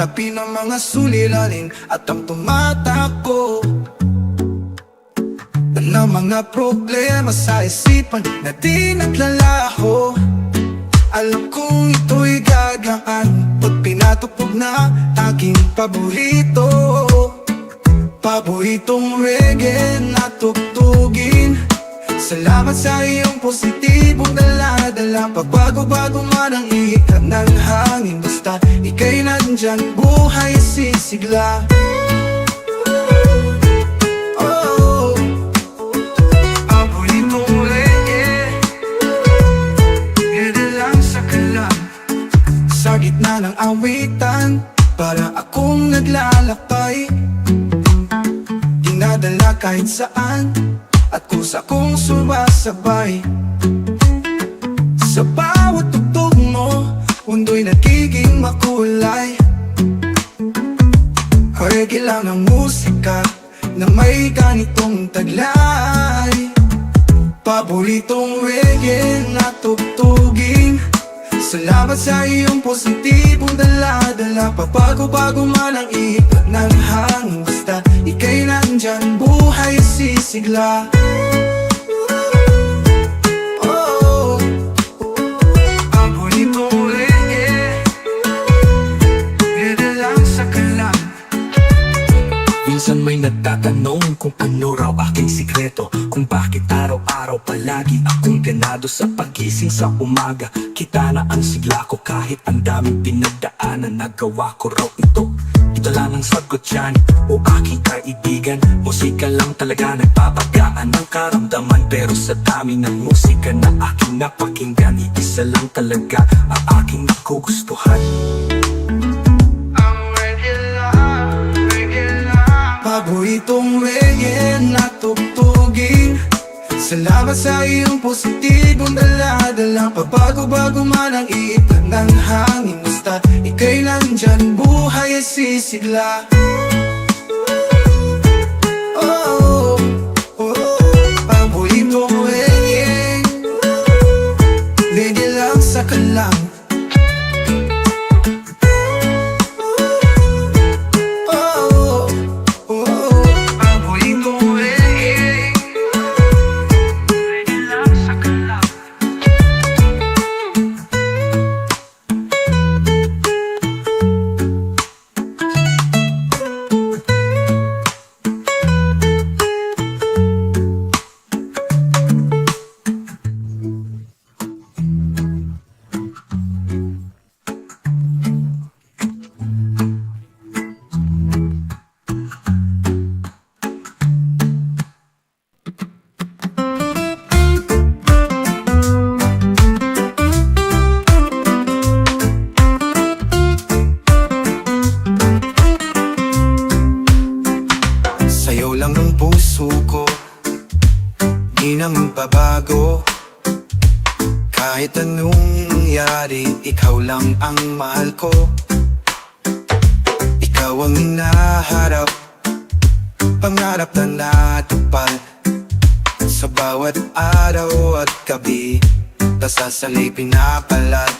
Hanapin ang mga suliranin at ang tumatakbo ng mga problema sa isipan na di naglalaho. Alam kong ito'y gagaan at pinatupog na aking paboritong reggae na tugtugin. Salamat sa iyong positibong dala-dala. Pagbago-bago man ang ihip ng hangin, basta ika'y nandyan, buhay sisigla. Sa gitna ng awitan, para akong naglalakbay, dinadala kahit saan at kusa kong sumasabay. Sa bawat tugtog mo, mundo'y nagiging makulay. Reggae lang ang musika na may ganitong taglay. Paboritong reggae na tugtugin. Salamat sa iyong positibong dala-dala. Pagbago-bago man ang ihip ng hangin, basta ika'y nandyan, buhay sisigla. Paboritong reggae, reggae lang sa kalam. Minsan may nagtatanong kung ano raw aking sikreto, kung bakit araw-araw palagi akong ganado sa pagising sa umaga. Kita na ang sigla ko kahit ang daming pinagdaanan, nagawa ko raw ito. Ito lang ang sagot dyan, o aking kaibigan. Musika lang talaga nagpapagaan ng karamdaman, pero sa dami ng musika na aking napakinggan, isa lang talaga ang aking nagugustuhan. Paboritong reggae na tugtugin. Salamat sa iyong positibong dala-dala. Pagbago-bago man ang ihip ng hangin, basta ika'y nandyan, buhay sisigla. Paboritong reggae, reggae lang sa kalam. Sa'yo lang ang puso ko, di na magbabago. Kahit anong nangyari, ikaw lang ang mahal ko. Ikaw ang hinaharap, pangarap na natupad. Sa bawat araw at gabi, nasasalay pinapalat.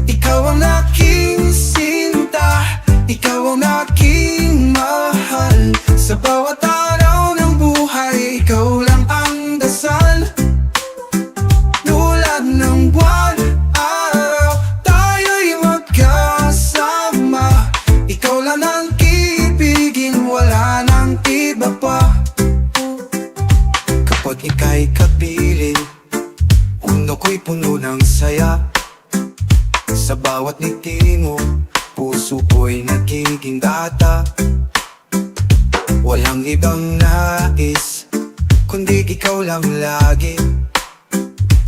Ikaw ang aking sinta, ikaw ang aking mahal. Sa bawat araw ng buhay, ikaw lang ang dasal. Tulad ng buwan, araw, tayo'y magkasama. Ikaw lang ang ibigin, wala nang iba pa. Kapag ika'y kapiling, uno ko'y puno ng saya. Sa bawat ngiti mo, puso ko'y nagiging data. Walang ibang nais, kundi ikaw lang lagi.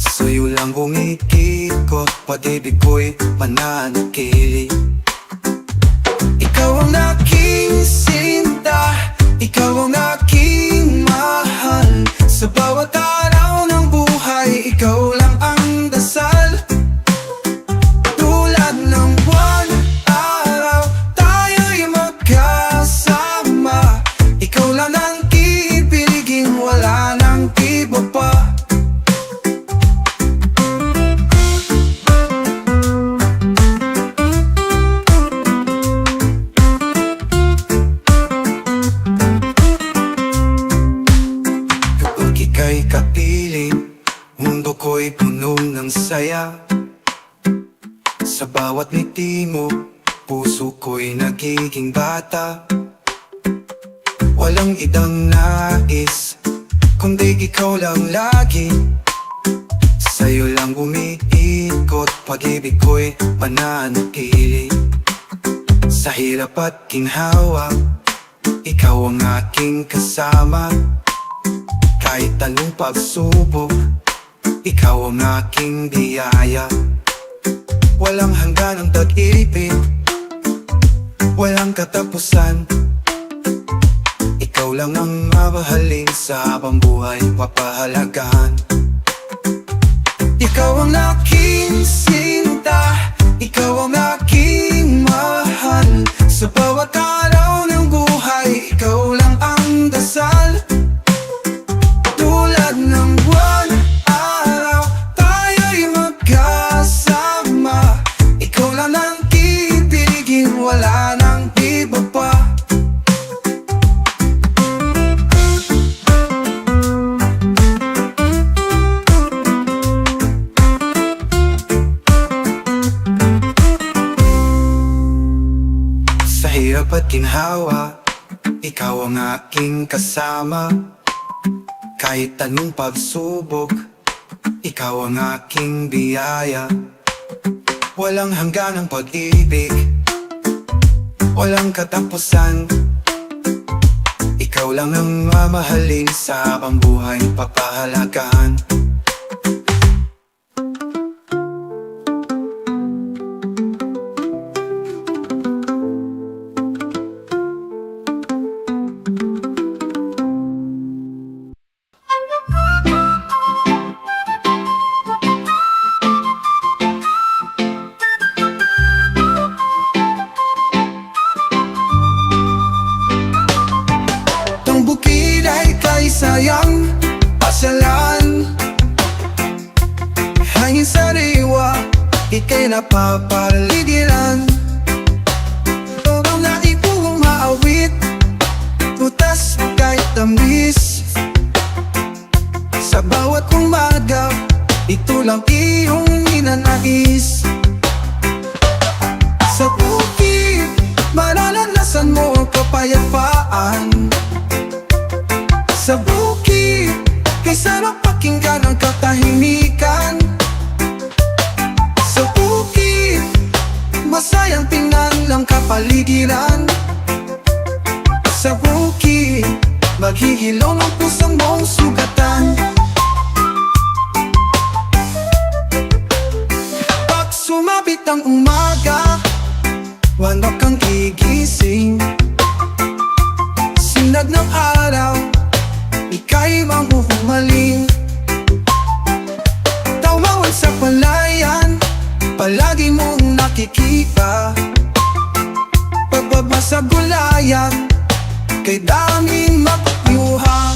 Sa'yo lang umikot, pag-ibig ko'y mananatili. Ikaw ang aking sinta, ikaw ang aking mahal. Sa bawat araw ng buhay, ikaw lang ang dasal. Tulad ng buwan, araw, tayo'y magkasama. Ikaw lang ang ibigin, wala nang iba pa. Sa bawat ngiti mo, puso ko'y nagiging bata. Walang idang nais, kundi ikaw lang lagi. Sa'yo lang umiikot, pag-ibig ko'y mananatili. Sa hirap at ginhawa, ikaw ang aking kasama. Kahit anong pagsubok, ikaw ang aking biyaya. Walang hanggan ang tag-ibig, walang katapusan. Ikaw lang ang mamahalin sa habang buhay, papahalagahan. Ikaw ang aking sinta, ikaw ang aking mahal. Sa bawat araw ng buhay, ikaw lang ang dasal. Tulad ng buwan, araw, tayo'y magkasama. Ikaw lang ang kibiligin, wala nang iba pa. Sa hirap at ginhawa, ikaw ang aking kasama. Kahit anong pagsubok, ikaw ang aking biyaya. Walang hanggan ang pag-ibig, walang katapusan. Ikaw lang ang mamahalin sa habang buhay, papahalagahan. Itong bukid ay kay sayang pasyalan. Hangin sariwa, ika'y napapaligiran. Ang naipuwang maawit, tutas kahit tamis. Sa bawat umaga, ito lang iyong ninanais. Sa bukid, mararanasan mo ang kapayapaan. Sa bukid, kay sarap pakinggan ang katahimikan. Sa bukid, masayang tingnan lang kapaligiran. Sa bukid, maghihilom ang pusong mong sugatan. Pag sumapit ang umaga, wala kang gigising. Sinag ng araw, ika'y mahuhumaling. Tawawan sa palayan, palagi mong nakikita. Pagbaba sa gulayan, kay daming magluha.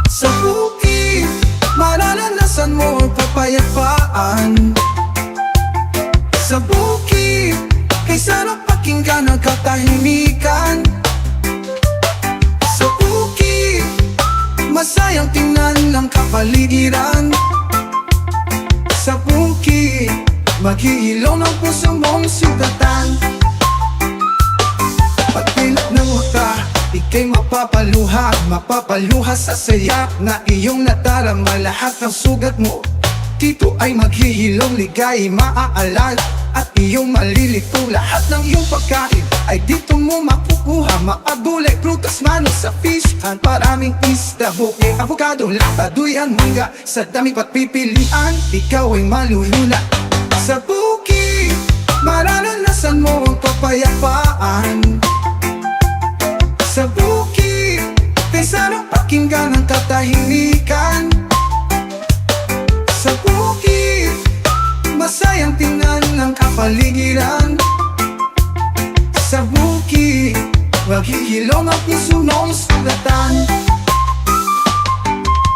Sa bukid, mararanasan mo ang kapayapaan. Sa bukid, kay sarap pakinggan ang katahimikan. Sa bukid, masayang tingnan lang kapaligiran. Sa bukid, maghihilom ang puso mong sugatan. Pagpilat ng mata, ika'y mapapaluha. Mapapaluha sa saya na iyong nadarama. Lahat ng sugat mo dito ay maghihilom, ligay maaalala. At iyong malilito, lahat ng iyong pagkain ay dito mo makukuha. Maagulay, prutas, manos sa fish pan. Maraming isda, buke, avocado, lataduyan, mangga. Sa dami pagpipilian, ikaw ay malulula. Sa bukid, mararanasan mo ang kapayapaan. Sa bukid, kay sarap pakinggan ang katahimikan. Sa bukid, masayang tingnan ng kapaligiran. Sa bukid, maghihilom ang puso mong sugatan.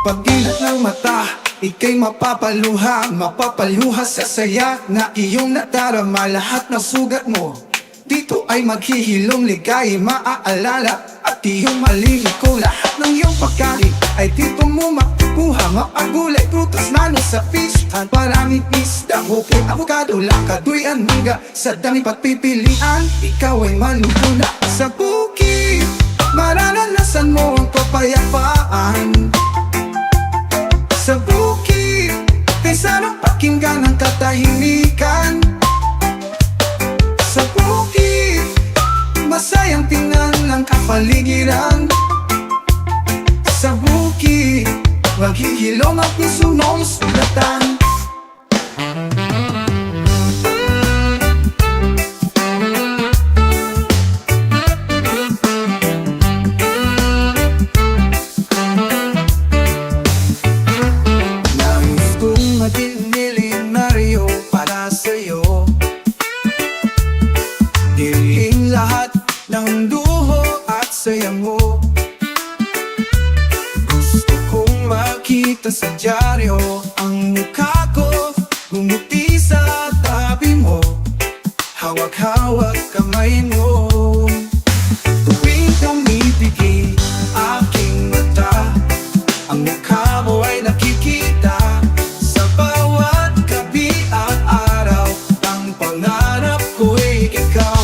Pag-ilat ng mata, ika'y mapapaluha. Mapapaluha sa saya na iyong nadarama. Lahat ng sugat mo dito ay maghihilom, ligay maaalala. At iyong malilito, lahat ng iyong pagkain ay dito mo makukuha. buha, mapagulay, prutas, nano sa pistan. Maraming isda, okay, avocado, langka, duyan, mangga. Sa daming pagpipilian, ikaw ay maluluna. Sa bukid, mararanasan mo ang kapayapaan. Sa bukid, kay sarap pakinggan ang katahimikan. Sa bukid, masayang tingnan ng kapaligiran. Sa bukid, maghihilom at puso mong sulatan. Nais kong maging milyonaryo para sa'yo. Dilihin lahat ng duho at saya mo. Gusto kong makita sa dyaryo ang mukha ko, bumuti sa tabi mo, hawak-hawak kamay mo. Tuwing tumibigay aking mata, ang mukha mo ay nakikita. Sa bawat gabi at araw, ang pangarap ko'y ikaw.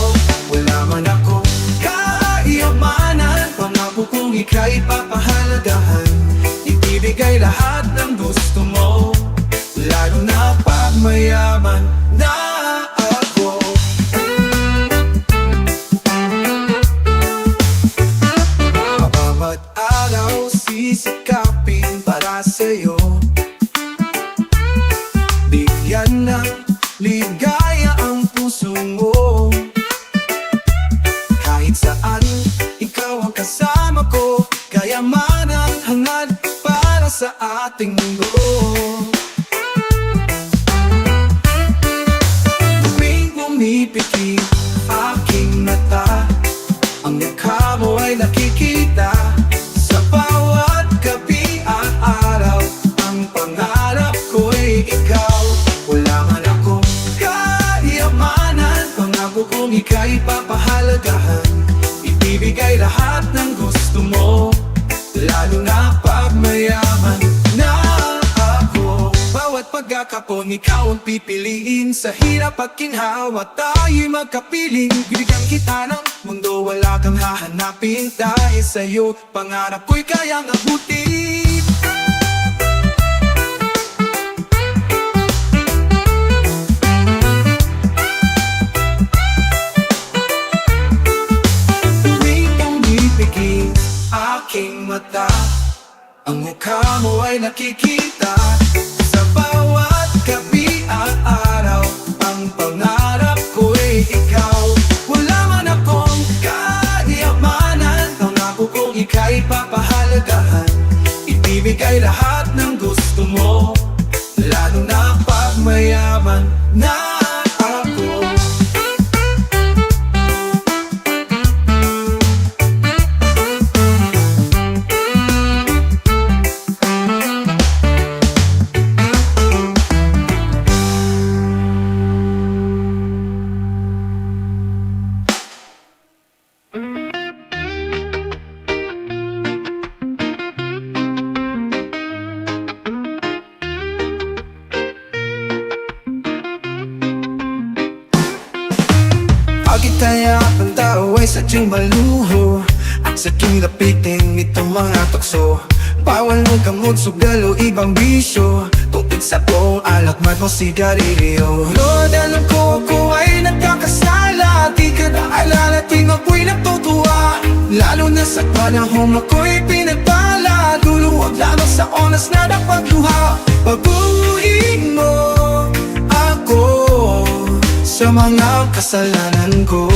Wala man ako kayamanan, pangako kong ika'y papahalagahan. Ibibigay lahat ng gusto mo, lalo na pag mayaman na ako. Bawat araw sisikapin para sa'yo, bigyan ng ligaya ang puso mo. Kahit saan, ikaw ang kasama ko, kayaman ang hangad para sa ating mundo. Tuwing pumipikit aking mata, ang mukha mo ay nakikita. Sa bawat gabi at araw, ang pangarap ko'y ikaw. Wala man akong kayamanan, pangako kong ika'y papahalagahan. Ibibigay lahat ng gusto mo, lalo na pag mayaman na ako. Bawat pagkakataon, ikaw ang pipiliin. Sa hirap at ginhawa, tayo'y magkapiling. Bibigyan kita ng mundo, wala kang hahanapin. Dahil sa'yo, pangarap ko'y kayang abutin. Tuwing tumibigay aking mata, ang mukha mo ay nakikita. Sa bawat gabi at araw, ang pangarap ko'y ikaw. Wala man akong kayamanan, pangako kong ika'y papahalagahan. Ibibigay lahat ng gusto mo, lalo na pag mayaman na ako. Pagkitaya ang tao ay sadyang maluho, at sadyang lapitin itong mga tukso. Bawal ng gamot, sugal o ibang bisyo, tungkol sa buong alakmat mo sigarilyo. Lord, alam ko ako ay nagkakasala, di ka naalala tuwing ako'y natutuwa. Lalo na sa panahon ako'y pinagpala, luluwag lamang sa oras na napagluha. Pabuhin mo ako sa mga kasalanan ko.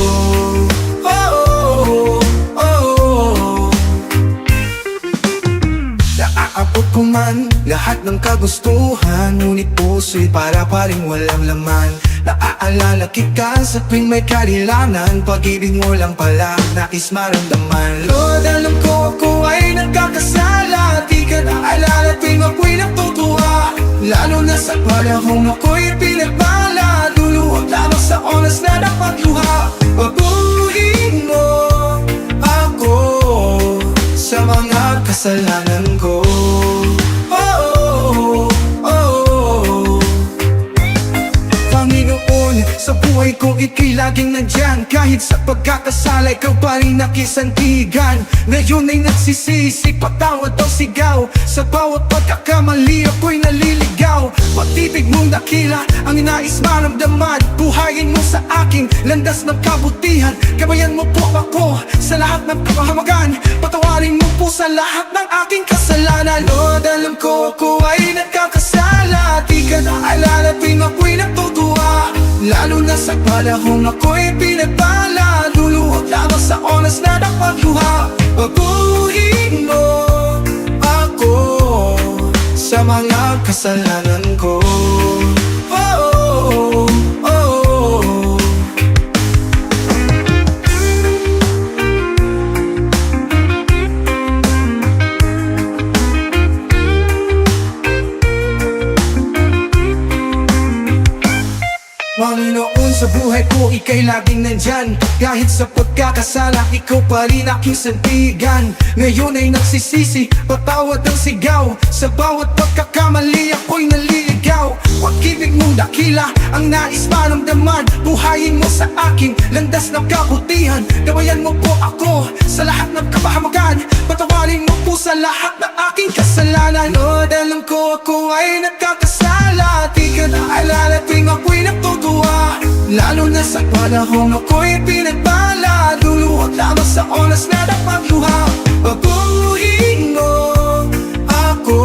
Naaabot ko man lahat ng kagustuhan, ngunit puso'y para pa rin walang laman. Naaalala kita sa tuwing may kailangan, pag-ibig mo lang pala nais maramdaman. Lord, alam ko ako ay nagkakasala, di ka naalala tuwing ako'y natutuwa. Lalo na sa panahon ako'y pinagpala, luluwag lamang sa oras na napagluha. Pabuhin mo ako sa mga kasalanan ko. Oh, Sa buhay ko ika'y laging nandyan. Kahit sa pagkakasala ikaw pa rin nakisandigan. Ngayon ay nagsisisi, patawad o sigaw. Sa bawat pagkakamali ako'y naliligaw. Pag-ibig mong dakila ang nais maramdaman. Buhayin mo sa aking landas ng kabutihan. Gabayan mo po ako sa lahat ng kapahamagan. Patawarin mo po sa lahat ng aking kasalanan. Lord, alam ko ako ay nagkakasala. Di ka naalala tuwing ako'y natutuwa. Lalo na sa panahong ako'y pinagpala. Luluhod lamang sa oras na napagluha. Baguhin mo ako sa mga kasalanan ko. Oh, oh, oh, oh. Panginoon, sa buhay ko ika'y laging nandyan. Kahit sa pagkakasala, ikaw pa rin aking sandigan. Ngayon ay nagsisisi, patawad ang sigaw. Sa bawat pagkakamali ako'y naliligaw. Pag-ibig mong dakila ang nais maramdaman. Buhayin mo sa aking landas ng kabutihan. Gabayan mo po ako sa lahat ng kapahamagan. Patawarin mo po sa lahat ng aking kasalanan. Lord, alam ko ako ay nagkakasala. Di ka naalala tuwing ako'y natutuwa. Lalo na sa panahong ako'y pinagbala. Luluhod lamang sa oras na napagluha. Baguhin mo ako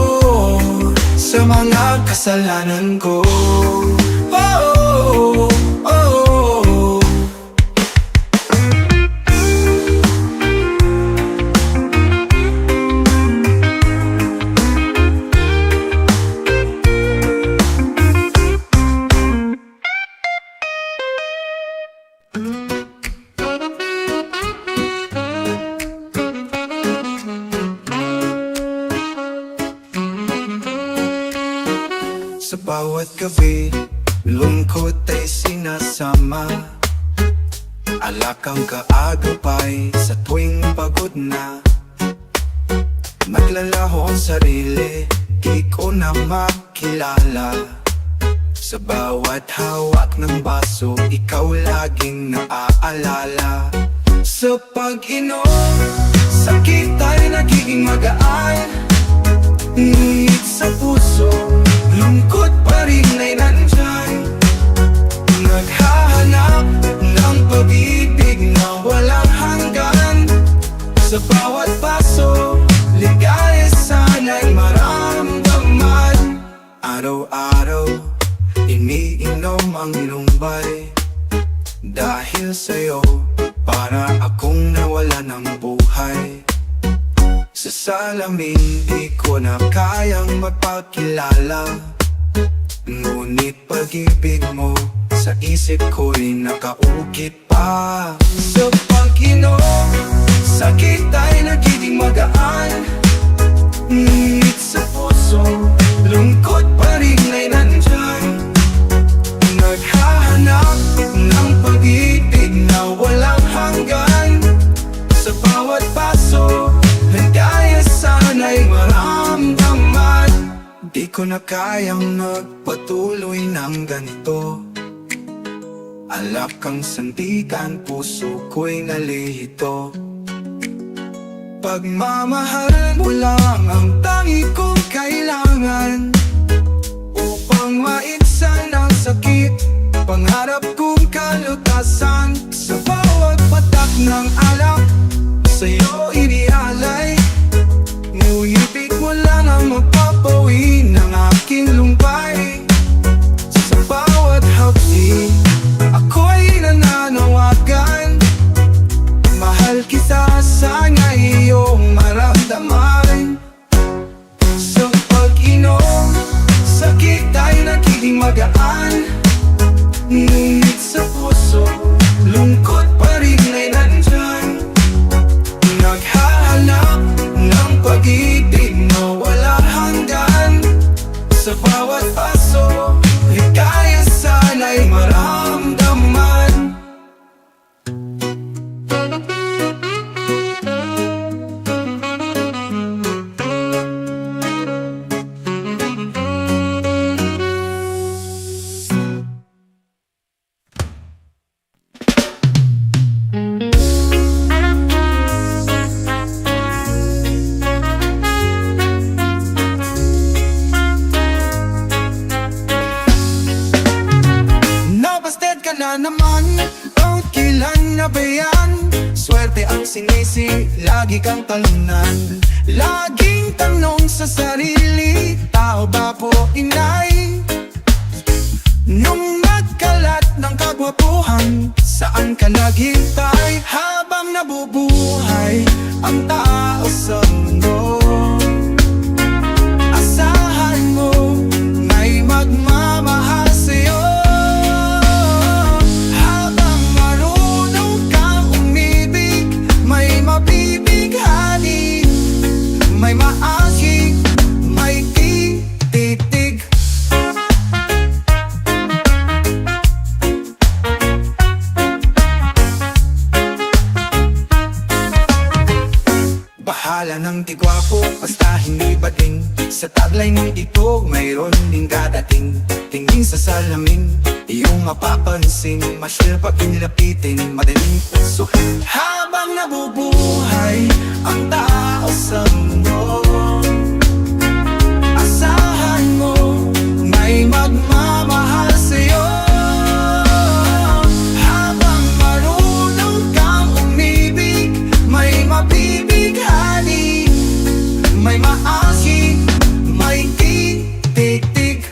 sa mga kasalanan ko. Oh, oh, oh, oh. Sa bawat gabi, lungkot ay sinasama. Alak ang kaagapay sa tuwing pagod na. Naglalaho ang sarili, di ko na makilala. Sa bawat hawak ng baso, ikaw laging naaalala. Sa pag-inom, sakit ay nagiging magaan. Ngunit sa puso, lungkot pa rin ay nandyan. Naghahanap ng pag-ibig na walang hanggan. Sa bawat paso, ligaya sana'y maramdaman. Araw-araw, iniinom ang inumbay. Dahil sa'yo, para akong nawala ng buhay. Sa salamin, di ko na kayang magpakilala. Ngunit pag-ibig mo sa isip ko'y nakaukit pa. Sa pag-inom, sakit ay nagiging magaan. Ngunit sa puso, lungkot pa rin ay nandyan. Naghahanap ng pag-ibig na walang hanggan. Sa bawat paso, ligaya sana'y maramdaman. Di ko na kayang magpatuloy ng ganito. Alak ang sandigan, puso ko'y nalihito. Pagmamahal mo lang ang tangi kong kailangan. Upang maitsan ang sakit, pangarap kong kalutasan. Sa bawat patak ng alak, sa'yo inialay. Ngunit mo lang ang magpapawi ng aking lumbay. Sa bawat hapdi, ako'y nananawagan. Mahal kita, sana iyong maramdaman. Sa pag-inom, sakit ay nagiging magaan. Ngunit sa puso, lungkot pa rin ay nandyan. Naghahanap ng pag-ibig na wala hanggan. Sa bawat paso, ligaya sana'y maramdaman. Nabasted ka na naman, oh kailan na ba yan? Swerte ang sinisi, lagi kang talunan. Laging tanong sa sarili, tao ba po inay? Nung nagkalat ng kagwapuhan, saan ka naghintay? Habang nabubuhay ang tao sa mundo, asahan mo may magmamahal sa'yo. Habang marunong kang umibig, may mabibighani, may maakit, may titig. Bahala ng tigwapo, basta hindi bading. Sa taglay ng ito, mayroon din dadating. Tingin sa salamin, iyong mapapansin. Masyal pag inilapitin, madaling puso. Habang nabubuhay ang tao sa mundo, asahan mo may magmamahal sa'yo. Habang marunong kang umibig, may mabibighani, may maakit, may titig.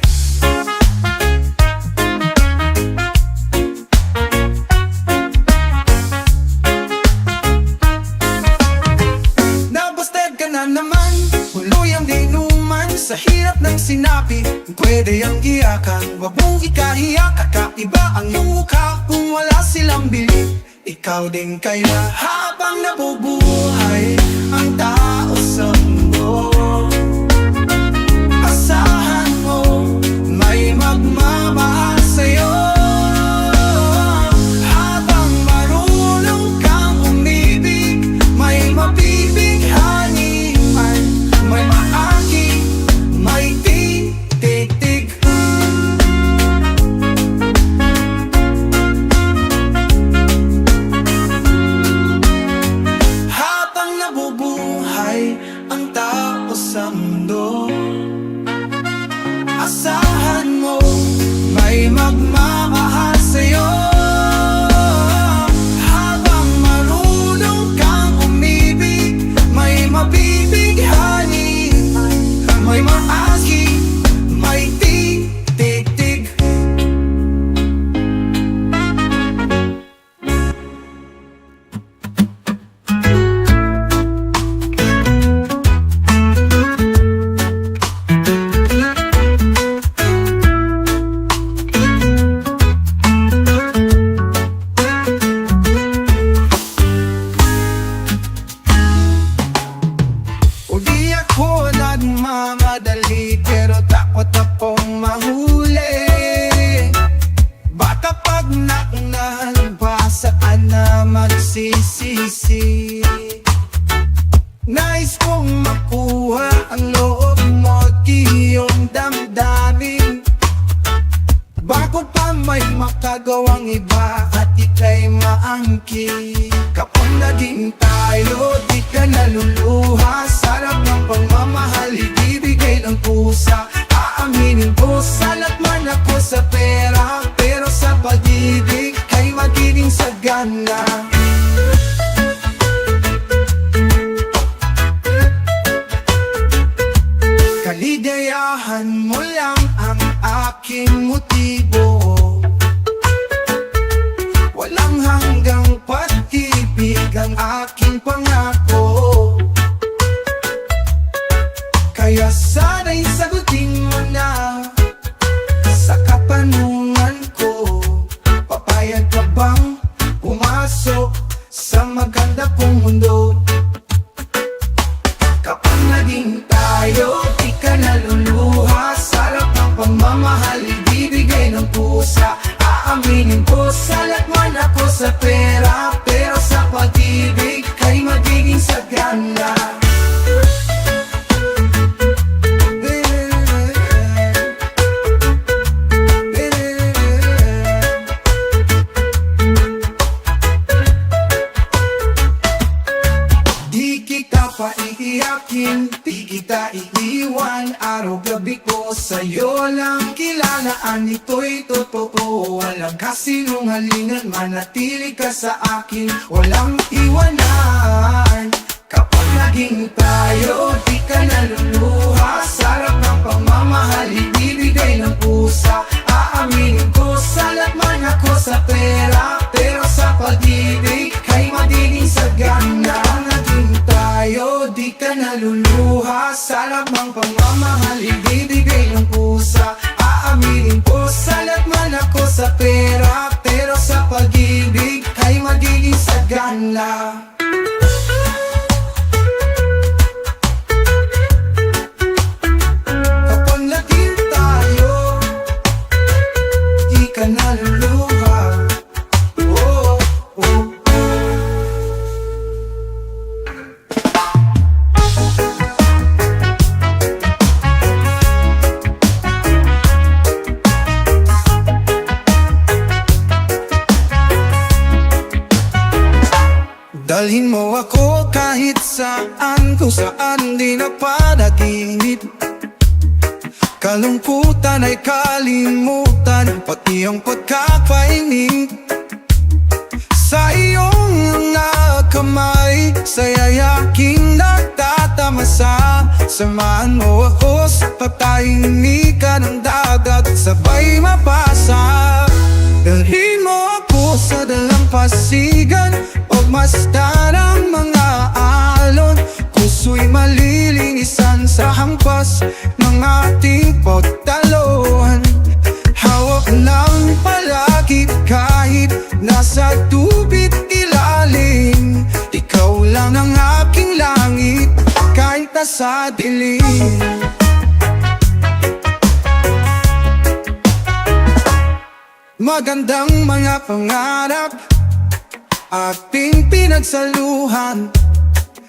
Nabasted ka na naman, huluyang dinuman. Sa hirap ng sinapi, pwede ang iyakan. Wag mong ikahiyak, kakaiba ang iyong mukha. Kung wala silang bili, ikaw din kaya. Habang nabubuhay ang tao sa mundo, asahan mo may magmamahal sa'yo. Habang marunong kang umibig, may mabibighani, may maakit, may titig. Habang nabubuhay ang tao sa mundo, asahan mo may magmamahal sa'yo. Habang marunong kang umibig, may mabibighani, may maakit, may titig. O di ako nagmamadali, pero takot akong mahuli. Baka pag naunahan pa, saan na magsisisi? Nais kong makuha ang loob mo at iyong damdamin, bago pa may makagawang iba at ika'y maangkin. Kapag naging tayo, di ka naluluha. Sarap ng pagmamahal, ibibigay ng pusa. Aaminin ko, salat man ako sa pera, pero sa pag-ibig kay magiging sagana. Kaligayahan mo lang ang aking motibo. Walang hanggang pag-ibig ang aking pangako. Kaya sana'y sagutin mo na sa katanungan ko. Papayag ka bang pumasok sa maganda kong mundo? Kapag naging tayo, di ka naluluha. Sarap ng pagmamahal, ibibigay ng pusa. Aaminin ko, salat man ako sa pera, pero sa pag-ibig kay magiging sagana. Di kita pa iiyak akin, di kita iiwan. Araw-gabi ko sa'yo lang kilalaan. Ito'y totoo, walang kasinungalingan. Manatili ka sa akin, walang iwanan. Kapag naging tayo, di ka naluluha. Sarap ng pagmamahal, ibibigay ng pusa. Aaminin ko, salat man ako sa pera, pero sa pag-ibig kay magiging sagana. Naging tayo, di ka naluluha. Sarap ng pagmamahal, ibibigay ng pusa. Aaminin ko, salat man ako sa pera, pero sa pag-ibig kay magiging sagana. Naluluha. Oh, oh, oh. Dalhin mo ako kahit saan, kung saan di napadatingit. Kalungkutan ay kalimutan, pati ang pagkakaingin. Sa iyong mga kamay, sa yayaking nagtatamasa. Samahan mo ako sa patahimikan ng dagat, sabay mapasa. Dalhin mo ako sa dalampasigan, pagmasdan ang mga alon. Puso'y malilinisan sa hampas ng ating pagtalohan. Hawak lang palagi kahit nasa tubig ilalim. Ikaw lang ang aking langit kahit nasa dilim. Magandang mga pangarap ating pinagsaluhan.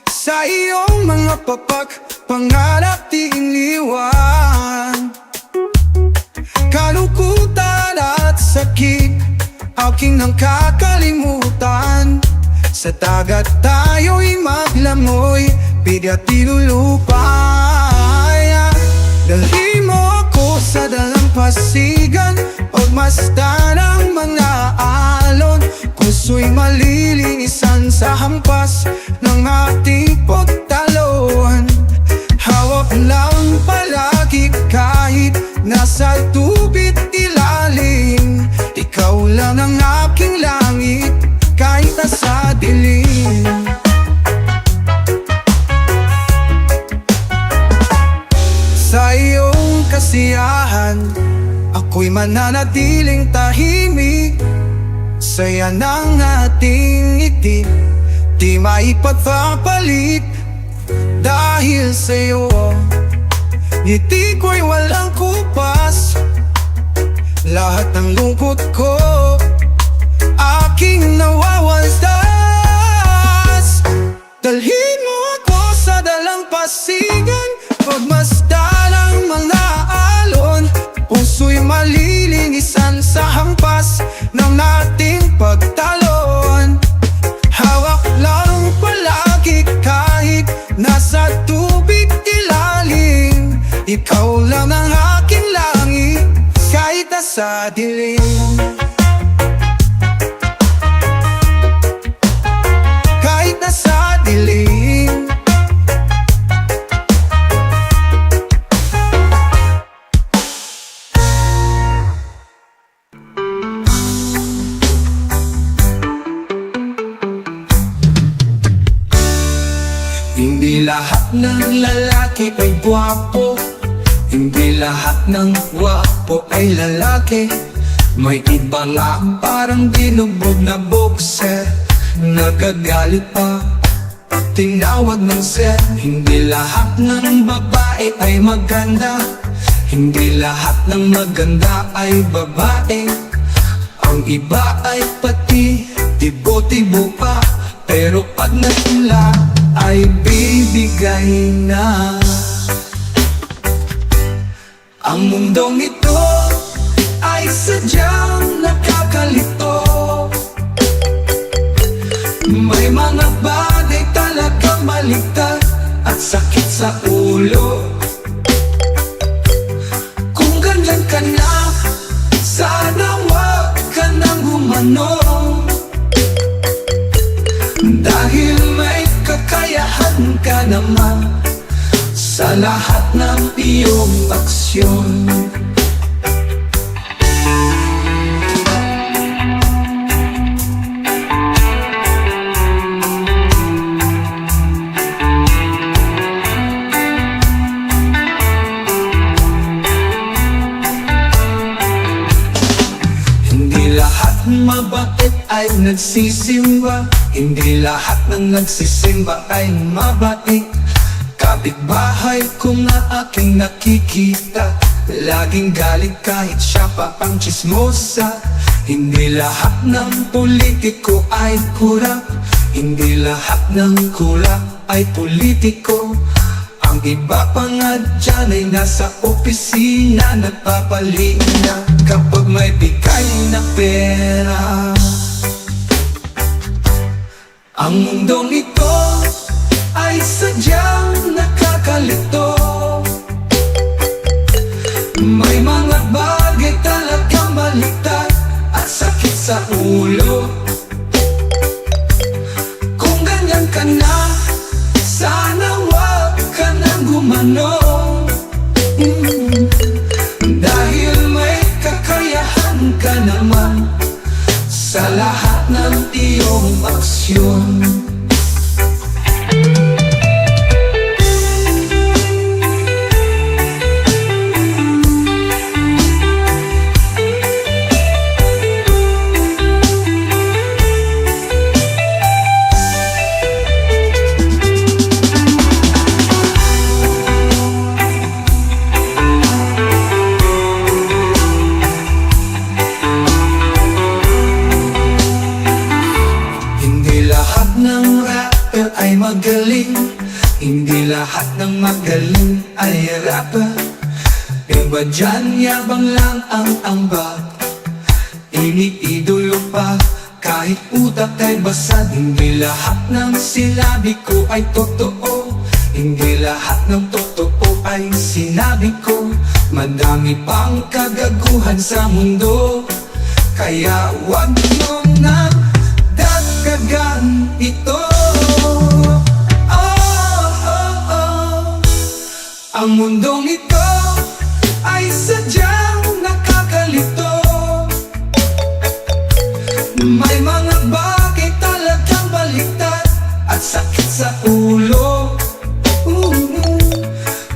Sa iyong mga papak, pangarap di iniwan. Kalungkutan at sakit, aking nang kakalimutan. Sa dagat tayo'y maglamoy, bigat ilulupay. Dalhin mo ako sa dalampasigan, pagmasdan ang mga alon. Puso'y malilinisan sa hampas ng ating pagtalohan. Hawak lang palagi kahit nasa tubig ilalim. Ikaw lang ang aking langit kahit nasa dilim. Sa iyong kasiyahan, ako'y mananatiling tahimik. Saya ng ating ngiti, di maipagpapalit. Dahil sa'yo, ngiti ko'y walang kupas. Lahat ng lungkot ko, aking nawawalas. Dalhin mo ako sa dalampasigan, pagmasdan ang mga alon. Puso'y malilinisan sa hampas ng ating pagtalon. Hawak lang palagi kahit nasa tubig ilalim. Ikaw lang ang aking langit kahit nasa dilim. Kahit nasa dilim. Hindi lahat ng lalaki ay gwapo, hindi lahat ng gwapo ay lalaki. May iba nga parang binugbog na boxer, nagagalit pa, tinawag ng sir. Hindi lahat ng babae ay maganda, hindi lahat ng maganda ay babae. Ang iba ay pati tibo-tibo pa, pero pag natula ay bibigay na. Ang mundong ito ay sadyang nakakalito. May mga bagay talagang maligtad at sakit umano. Dahil may kakayahan ka naman sa lahat ng iyong aksyon. Hindi lahat mabait ay nagsisimba, hindi lahat ng nagsisimba ay mabait. Kapitbahay ko na aking nakikita, laging galit kahit siya pa ang tsismosa. Hindi lahat ng politiko ay kurap, hindi lahat ng kulap ay politiko. Ang iba pa nga dyan ay nasa opisina, nagpapalina kapag may bigay na pera. Ang mundong ito ay sadyang nakakalito. May mga bagay talagang baliktad at sakit sa ulo. Kung ganyan ka na, sana wag ka nang gumano. Dahil may kakayahan ka naman sa lahat ng iyong aksyon. Ay magaling, hindi lahat ng magaling ay rapper. Iba dyan yabang lang ang ambag, iniidolo pa kahit utak ay basag. Hindi lahat ng sinabi ko ay totoo, hindi lahat ng totoo ay sinabi ko. Madami pang kagaguhan sa mundo, kaya wag mo nang dagdagan ito. Ang mundong ito ay sadyang nakakalito. May mga bagay talagang baliktad at sakit sa ulo.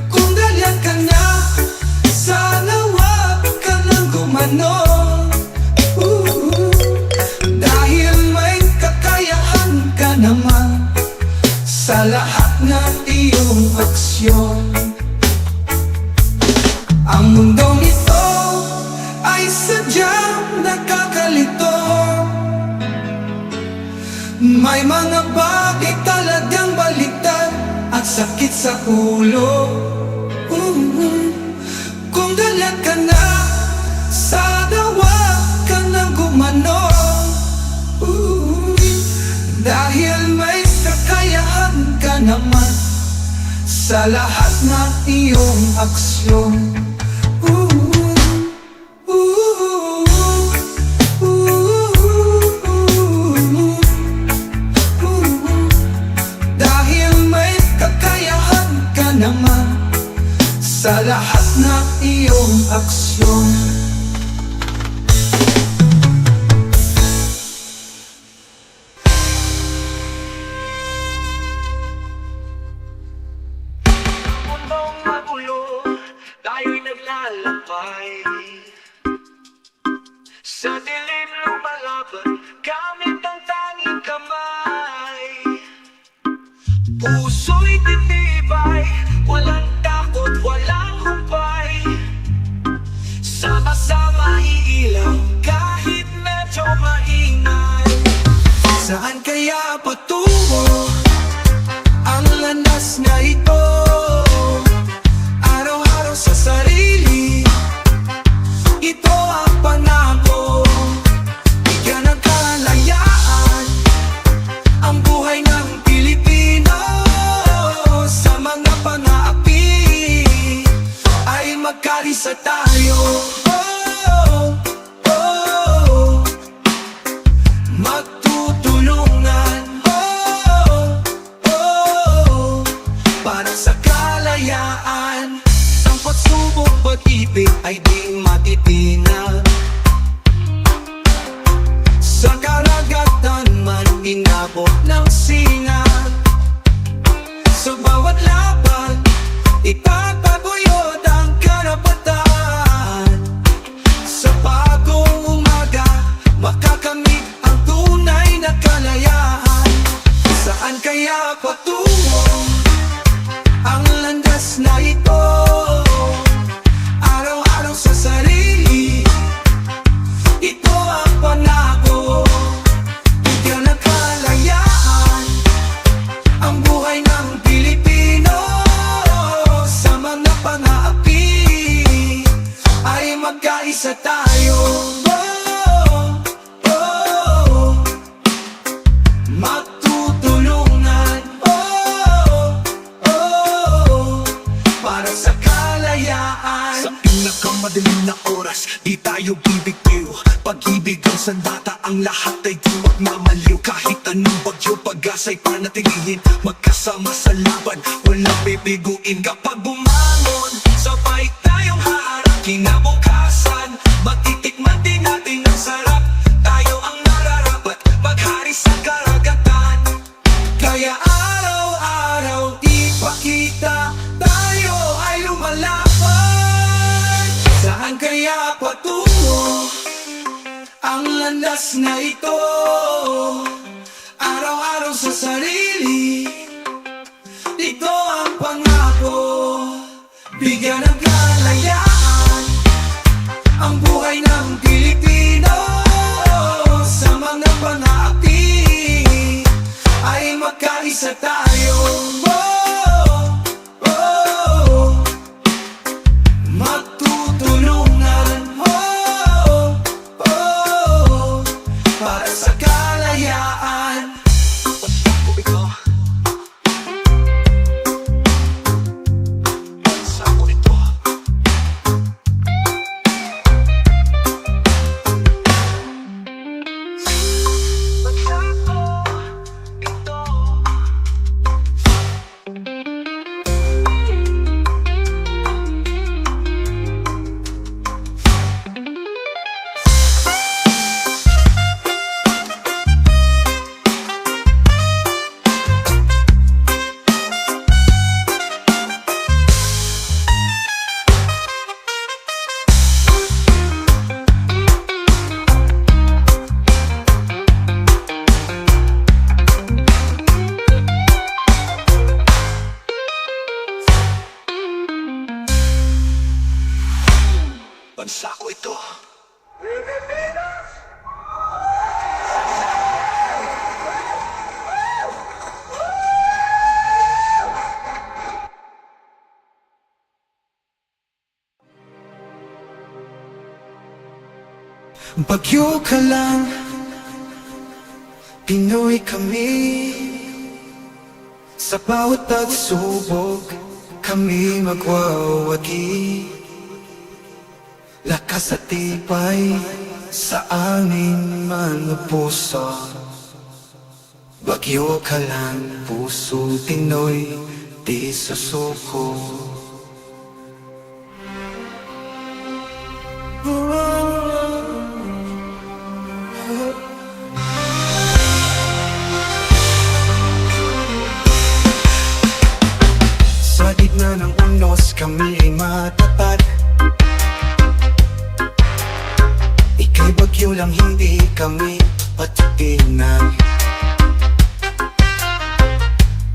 Kung ganyan ka na, sana wag ka nang gumano. Dahil may kakayahan ka naman sa lahat ng iyong aksyon. Ang mundong ito ay sadyang nakakalito. May mga bagay talagang baliktad at sakit sa ulo. Kung ganyan ka na, sana wag ka nang gumano. Dahil may kakayahan ka naman sa lahat ng iyong aksyon. Dahil may kakayahan ka naman sa lahat ng iyong aksyon. Mundong magulo, tayo'y naglalakbay. Sa dilim lumalaban, gamit ang tanging kamay. Puso'y titibay, walang takot, walang humpay. Sama-sama iilaw, kahit medyo maingay. Saan kaya patungo ang landas na ito? Araw-araw sa sarili, ito ang pangako. Bigyan ng kalayaan ang buhay ng Pilipino. Sa mga pang-aapi ay magkarisa tayo. inabot ng singa. Sa bawat laban, ipagpapuyod ang karapatan. Sa bagong umaga, makakamit ang tunay na kalayaan. Saan kaya patungo ang landas na ito? Araw-araw sa sarili, ito ang pangako. Bigyan ng kalayaan ang buhay ng Pilipino. Sa mga pang-aapi ay magkaisa tayo. Magtutulungan para sa kalayaan. Sa pinakamadaling na oras, di tayo bibitiw. Pag-ibig ang sandata, ang lahat ay di magmamaliw. Kahit anong bagyo, pag-asa'y panatilihin. Magkasama sa laban, walang bibiguin. Kapag bumangon, sabay tayong haharap. Kinabukasan, matitikman din natin ang sarap. Tayo ang nararapat, maghari sa karagatan. Kaya araw-araw ipakita, tayo ay lumalaban. Saan kaya patungo ang landas na ito? Araw-araw sa sarili, ito ang pangako. Bigyan ng kalayaan ang buhay ng Pilipino. Sa mga pang-aapi ay magkaisa tayo. Magtutulungan para sa kalayaan. Sako ito. Bansa ko ito. Bagyo ka lang, Pinoy kami. Sa bawat pagsubok, kami magwawagi. Lakas at tibay sa aming mga puso. Bagyo ka lang, puso Pinoy, di susuko. Sa gitna ng unos, kami ay matapat. Ika'y bagyo lang, hindi kami patigilan.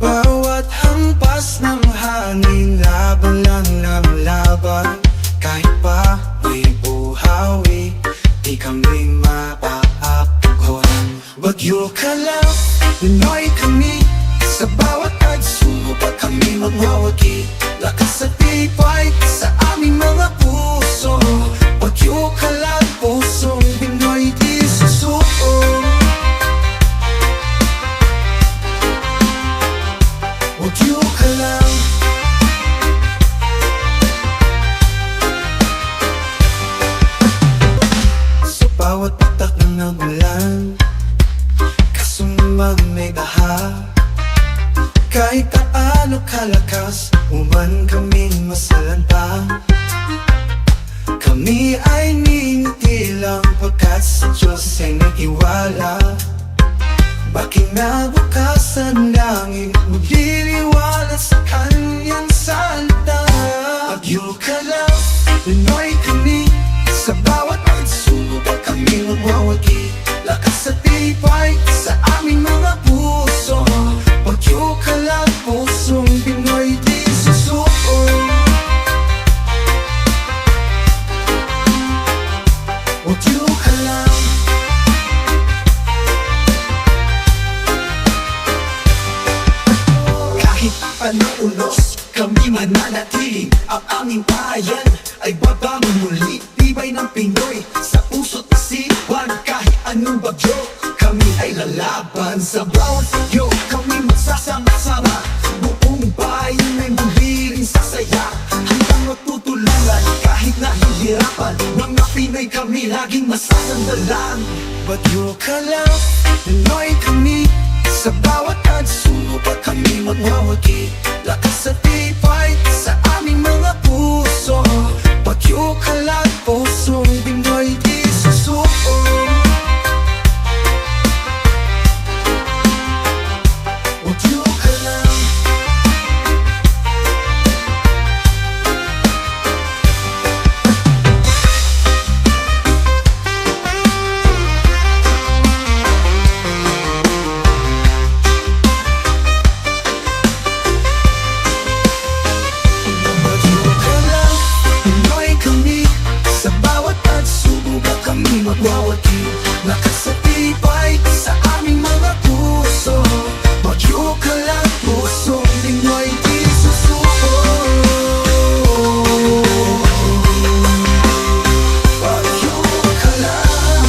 Bawat hampas ng hangin, laban lang ng laban. Kahit pa may buhawi, di kami mapaapagwan. Bagyo ka lang, Pinoy kami. Sa bawat pagsubok kami magwawagi. Lakas at tibay sa aming mga puso. Bagyo ka lang, pusong Pinoy, di susuko. Bagyo ka lang. Sa bawat patak ng nagulan, kasumang may baha. Kahit kaano kalakas, uman kaming masalanta. Kami ay ningiti lang pagkat sa Diyos ay nag-iwala. Makinabukasan langit, magliliwanag sa kanyang salita. Bagyo ka lang, Pinoy kami, sa bawat pagsubok ay kami magwawagi. Lakas at tibay sa aming mga puso. Bagyo ka lang, pusong Pinoy di susuko. Bagyo ka lang. Kahit anong unos, kami mananatili. Ang aming bayan ay babangon muli. Tibay ng Pinoy sa puso't isipan. Kahit anong bagyo, kami ay lalaban. Sa bawat bagyo, kami magsasama-sama. Buong bayan ay muli rin sasaya. Hanggang magtutulungan kahit nahihirapan. Mga Pinoy kami laging masasandalan. Bagyo ka lang, Pinoy kami, sa bawat pagsubok at kami magwawagi. Lakas at tibay sa aming mga puso. Bagyo ka lang, pusong Pinoy di susuko. Bagyo ka lang. Bagyo ka lang, Pinoy kami, sa bawat pagsubok at kami magwawagi. Lakas at tibay sa aming mga puso. Bagyo ka lang, pusong Pinoy di susuko. Bagyo ka lang,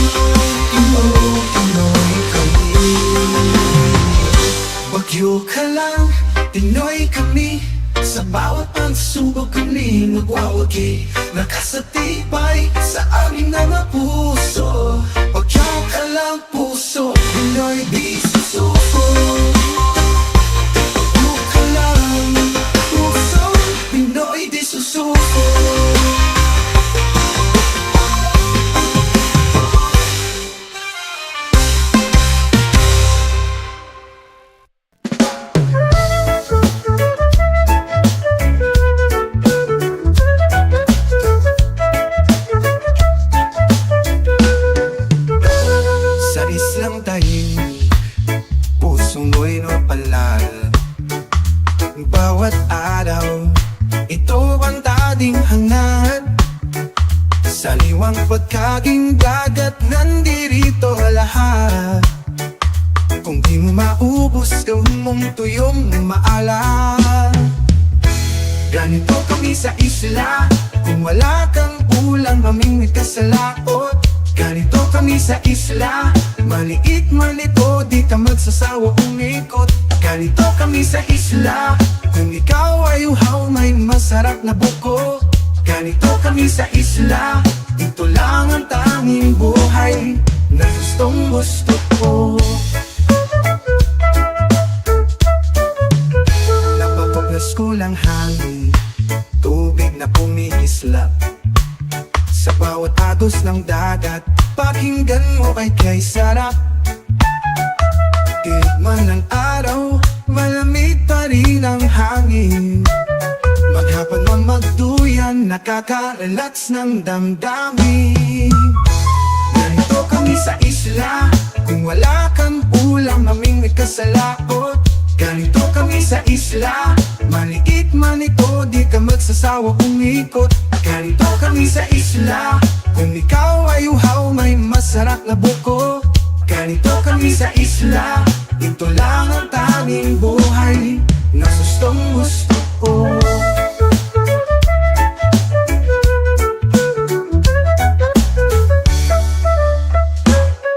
Pinoy kami. Bagyo ka lang, Pinoy kami, sa bawat pagsubok kami magwawagi. Lakas at tibay sa aming mga puso. Bagyo ka lang, puso Pinoy di susuko. Bagyo ka lang, puso Pinoy di susuko. Sa islang tahimik, pusong mo'y napalal. Bawat araw, ito ang dating hangad. Sa liwang pagkaging dagat, nandirito lahat. Kung di mo maubos, gawin mong tuyong maalat. Ganito kami sa isla, kung wala kang ulang, mamingwit ka sa laot. Ganito kami sa isla, maliit man ito, di ka magsasawa umikot. Ganito kami sa isla, kung ikaw ay uhaw, may masarap na buko. Ganito kami sa isla, dito lang ang tanging buhay na gustong gusto ko. Napapaglas ko lang hangin, tubig na pumihislap sa bawat agos ng dagat. Pakinggan mo ay kay sarap. Tirik man ng araw, malamig pa rin ang hangin. Maghapon man magduyan, nakaka-relax ng damdamin. Ganito kami sa isla, kung wala kang ulam, mamingwit ka sa laot. Ganito kami sa isla, maliit man ito, di ka magsasawa umikot. Ganito kami sa isla, kung ikaw ay uhaw, may masarap na buko. Ganito kami sa isla, ito lang ang tanging buhay na gustong gusto ko.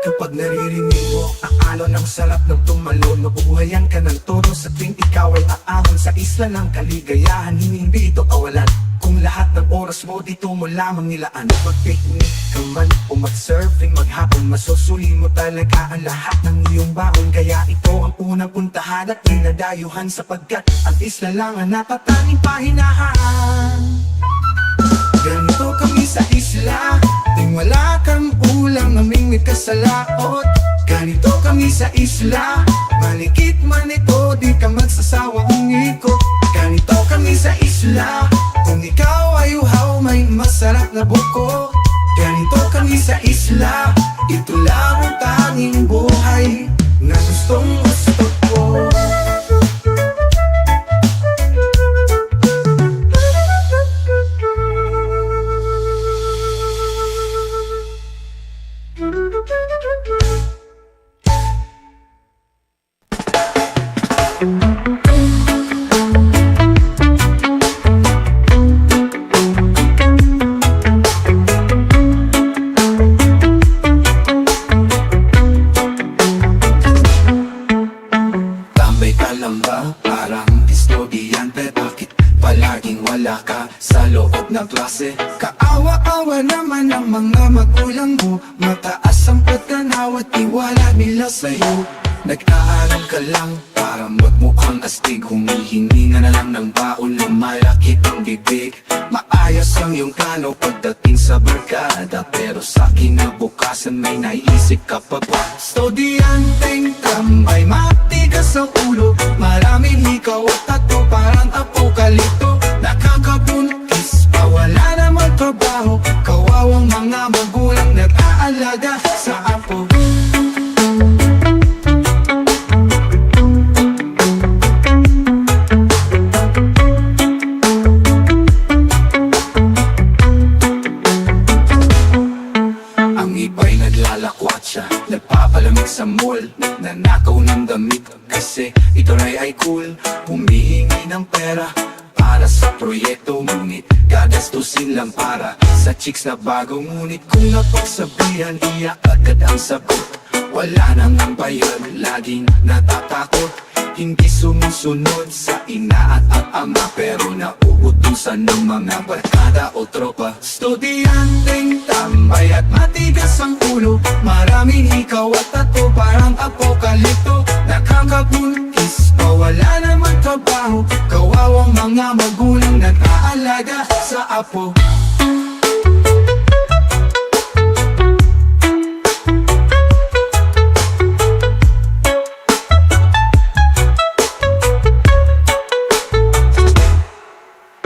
Kapag naririnig mo ang alon ng sarap ng tumalon, mabubuhayan ka ng todo sa tuwing ikaw ay aahon sa isla ng kaligayahan. Hindi ito kawalan, kung lahat ng oras mo dito mo lamang nilaan. Mag-picnic ka man o mag-surfing, maghapon masusuli mo talaga ang lahat ng iyong baon. Kaya ito ang unang puntahan at dinadayuhan, sapagkat ang isla lang ang natatanging pahinahan. Ganito kami sa isla, ting wala kang ulam, namingwit ka sa laot. Ganito kami kami sa isla. Malikit man ito, di ka magsasawang umikot. Ganito kami sa isla. Kung ikaw ay uhaw, may masarap na buko. Ganito kami sa isla. Ito lang ang tanging buhay na gustong gusto ko. Tambay ka lang ba? Parang estudyante. Bakit palaging wala ka sa loob ng klase? Kaawa-awa naman ang mga magulang mo. Mataas ang pagtanaw at tiwala nila sa'yo. Nag-aaral ka lang para magmukhang astig. Humihingi nga na lang ng baon na malaki ang bibig. Maayos ang iyong plano pagdating sa barkada, pero sa kinabukasan may naisip ka pa ba? Estudyanteng tambay, matigas ang ulo. Maraming hikaw at tato, parang apokalipto. Nakakabuntis, wala namang trabaho. Kawawang mga magulang nag-aalaga sa apo. Ang iba'y naglalakwatsa, nagpapalamig sa mall, nanakaw ng damit kasi ito ay cool. Humihingi ng pera para sa proyekto, ngunit gagastusin lang para sa chicks na bago. Ngunit kung napagsabihan, iyak agad ang sagot. Wala nang ang bayad, laging natatakot. Hindi sumusunod sa ina at ama, pero nauutusan ng mga barkada o tropa. Estudyanteng tambay at matigas ang ulo. Maraming hikaw at tato, parang apokalipto. Nakakabuntis, wala namang trabaho. Kawawang mga magulang nag-aalaga sa apo.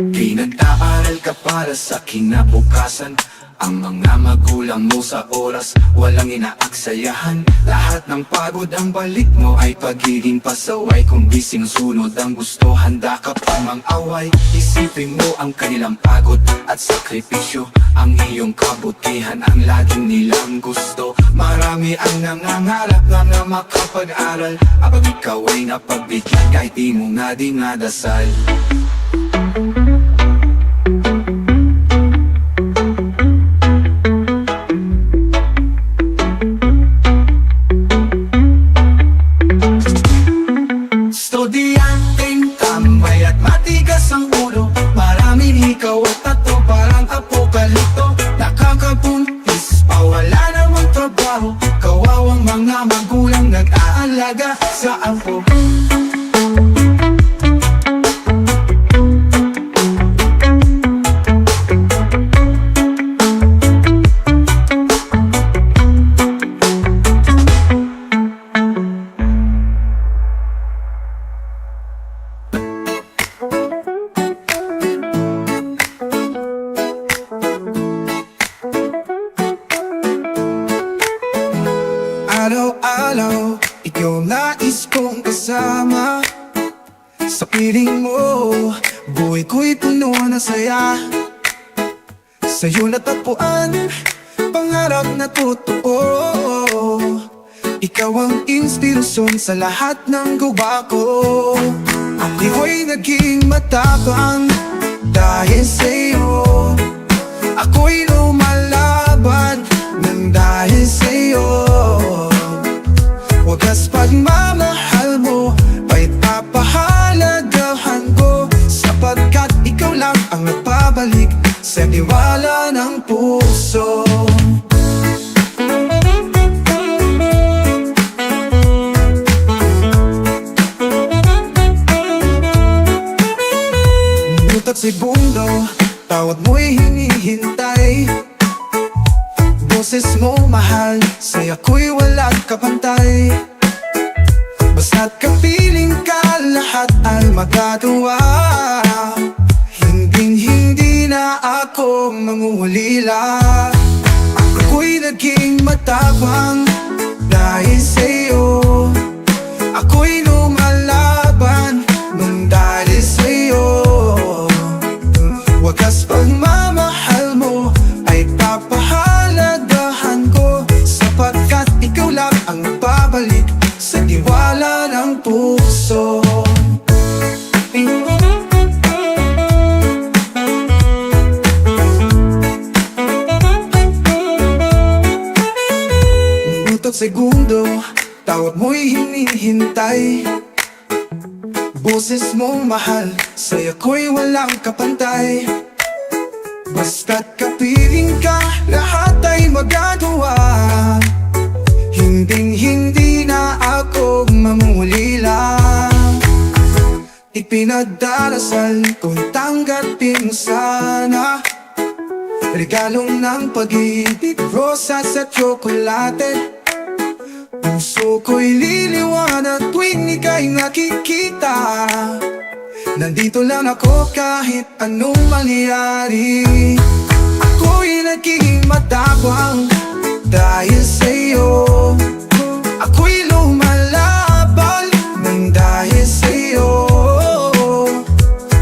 Pinag-aaral ka para sa kinabukasan. Ang mga magulang mo sa oras walang inaaksayahan. Lahat ng pagod ang balik mo ay pagiging pasaway. Kung gising sunod ang gusto, handa ka pang mang-away. Isipin mo ang kanilang pagod at sakripisyo. Ang iyong kabutihan ang laging nilang gusto. Marami ang nangangarap na makapag-aral. Abang ikaw ay napagbigyan kahit di mo nga dinadasal. Estudyanteng tambay at matigas ang ulo. Maraming hikaw at tato, parang apokalipto. Nakakabuntis, wala namang trabaho. Kawawang mga magulang nag-aalaga sa apo. Araw-araw, ikaw nais kong kasama. Sa piling mo, buhay ko'y puno ng saya. Sa'yo natagpuan, pangarap na totoo. Ikaw ang inspirasyon sa lahat ng gawa ko. Ako'y naging matapang dahil sa'yo. Ako'y lumalaban nang dahil sa'yo. Wagas pagmamahal mo ay papahalagahan ko, sapagkat ikaw lang ang nagpabalik sa tiwala ng puso. Butat si bundo, tawag mo'y hinihintay. Boses mo mahal, sa'yo ako'y walang kapantay. magagawa. Hindi na ako mangungulila. Ako'y naging matapang dahil sa'yo. Ako'y lumalaban nung dahil sa'yo. Wagas pagmamahal mo ay papahalagahan ko, sapagkat ikaw lang ang babalik sa tiwala ng puso. Minuto't segundo, tawag mo'y hinihintay. Boses mong mahal, sa'yo ko'y walang kapantay. Basta't kapiling ka, lahat ay magagawa. Hindi na ako mamulila. Ipinagdarasal kung tanggapin mo sana regalong ng pag-ibig, rosas at tsokolate. Puso ko'y liliwanag tuwing ika'y nakikita. Nandito lang ako kahit anong mangyari. Ako'y naging matapang dahil sa'yo. Ako'y lumalaban nang dahil sa'yo.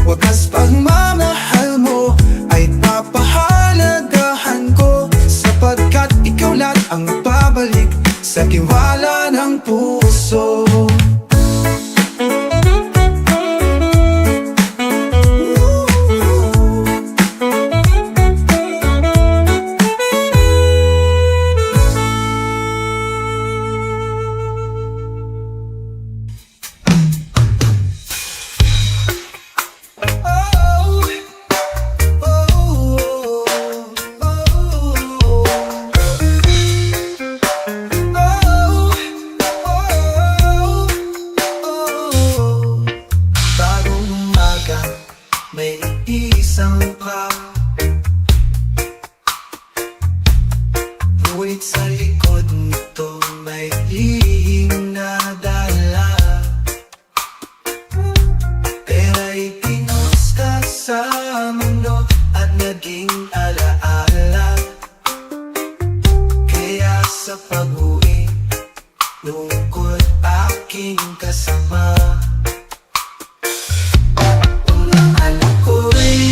Wagas pagmamahal mo ay papahalagahan ko, sapagkat ikaw lang ang babalik sa tiwala ng puso. May isang pa, ngunit sa likod nito may lihim na dala. Pera'y pinost ka sa mundo at naging alaala. Kaya sa pag-uwi, lungkot aking kasama.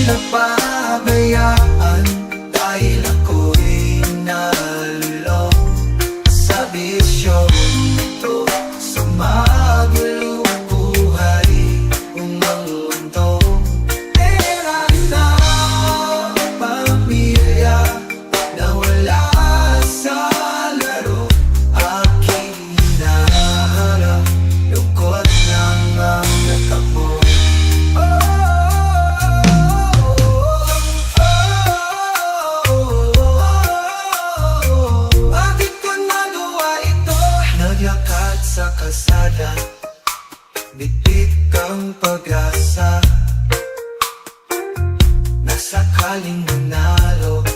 Napabayaan dahil ako'y nalulong sa bisyo ito, sa magulong buhay umang mundo. Pera na pamilya na wala sa laro, aking hinaharap, lungkot ng ang natamo. Sa kalsada, bitbit kang pag-asa, nasakaling manalo,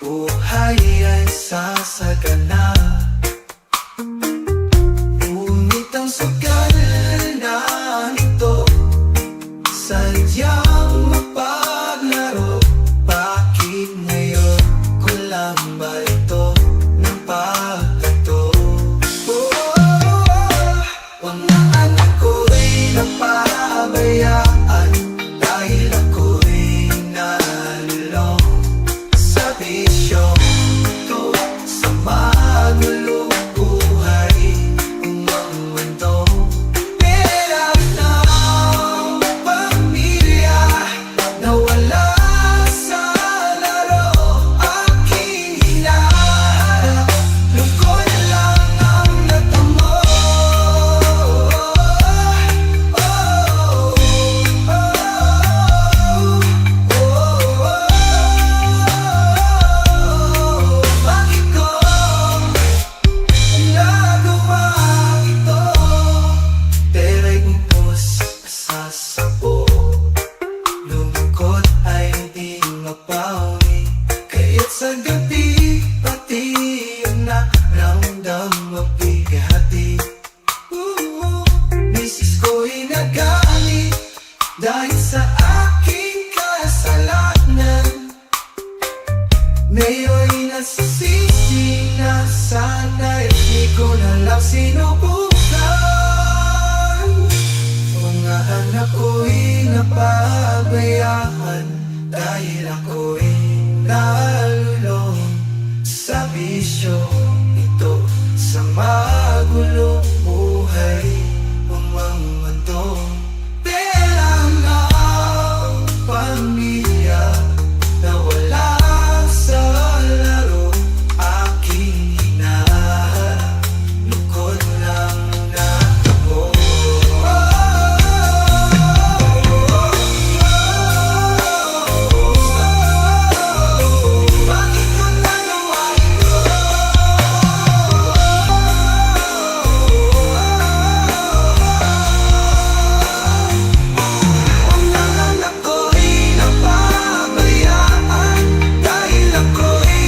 buhay ay sasagana. Ngunit ang sugal na ito, sadyang mapaglaro. Bakit ngayon ko lang ba ito ng pagkato? Napabayaan dahil ako'y nalulong sa bisyo ito, sa magulong sinubukan. Mga anak ko'y napabayaan dahil ako'y nalulong sa bisyo ito, sa magulong buhay umangando. Pera ng pamilya nawala sa laro, aking hinahanap, lungkot lang na ako. Bakit ko nagawa ito? Mga anak ko'y napabayaan dahil ako'y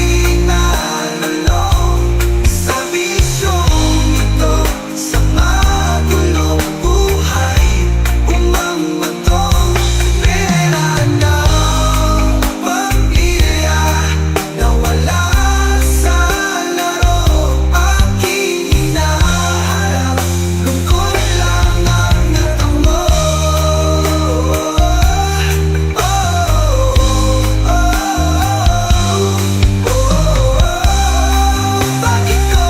nalulong sa bisyong ito, sa magulong buhay umangmatong. Pera ng pamilya nawala sa laro, aking hinahanap, lungkot lang ang natamo. Bakit ko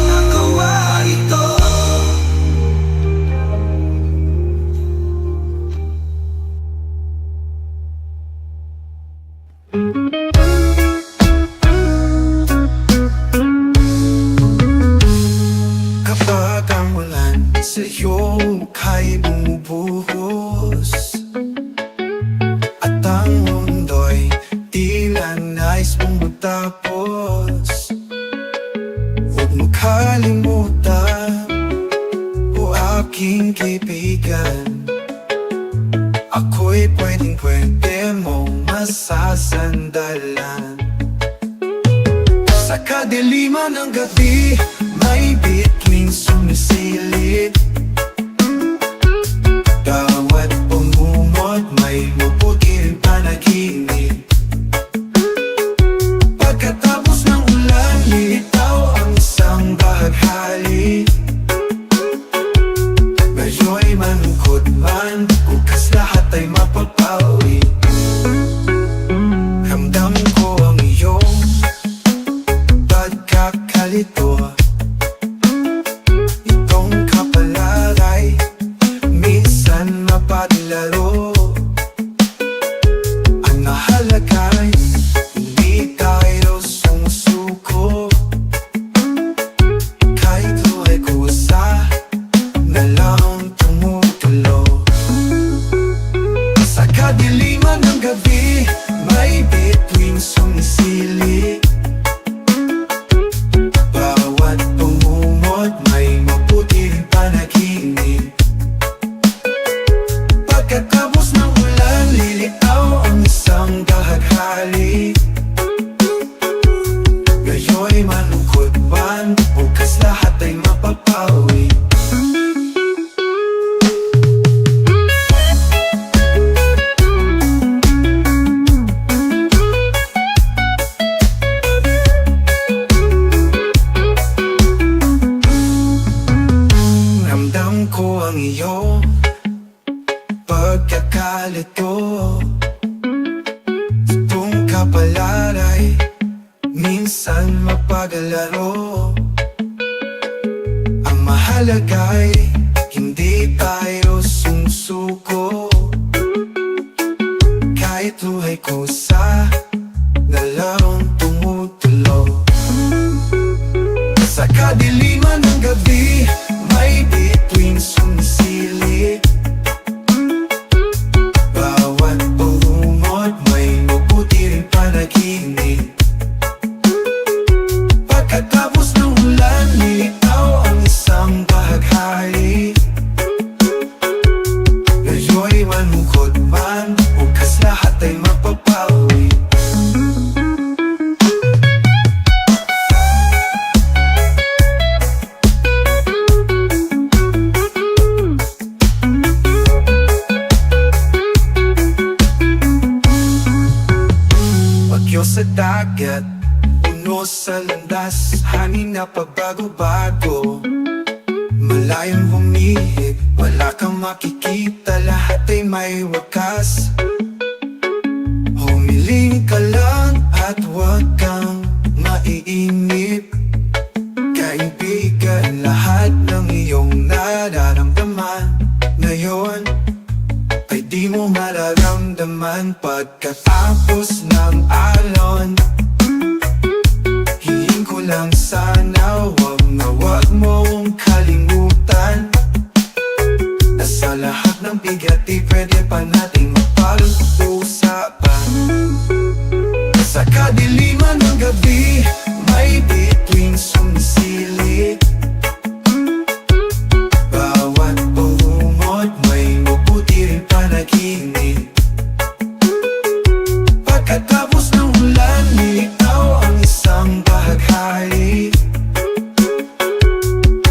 nagawa ito? Kapag ang ulan sa iyong mukha'y bumubuhos at ang mundo'y tila nais mong matapos, huwag mo kalimutan, o aking kaibigan, ako'y pwede mong masasandalan. Sa kadiliman ng gabi, may bituin sumisilip. Bawat pumumot, may maputing panaginip. Pagkatapos ng ulan, lilitaw ang isang bahaghari. Ngayo'y malungkot man, bukas lahat ay mapapawi. Ramdam ko ang iyong pagkakalito. Itong kapalaray minsan mapadlaro. Ang nahalagay, hindi tayo sumusuko. Kahit luhay kusa na lang tumutulo. Sa kadiliman ng gabi, may bituin sumisili. Bawat pumumot, may maputing panaginip. Pagkatapos ng ulan, lilitaw ang isang bahaghari. Ngayo'y malungkot man, bukas lahat ay mapapawi. Ramdam ko ang iyong pagkakalito. Itong kapalaray minsan mapagalaro. Ang mahalagay, hindi tayo sumusuko. Kahit luhay kusa na lang tumutulo. Sa kadiliman ng gabi, may bituin sumisili. Bawat pumumot, may mabuti rin panaginip. Pagkatapos ng ulan, lilitaw ang isang bahaghari. Ngayo'y malungkot man, bukas lahat ay mapapawi. Bagyo sa dagat, puno sa landas, hangin na pabago-bago. makikita lahat ay may wakas. Humiling ka lang at huwag kang maiinip. Kaibigan, lahat ng iyong nararamdaman ngayon ay di mo mararamdaman pagkatapos ng alon. Hiling ko lang sana wag mong kalimutan na sa lahat ng bigat di pwede pa nating mapag-usapan. Sa kadiliman ng gabi may bituin sumisilip. Bawat bungot may mabuti rin panaginip. Pagkatapos ng ulan, ikaw ang isang bahaghari.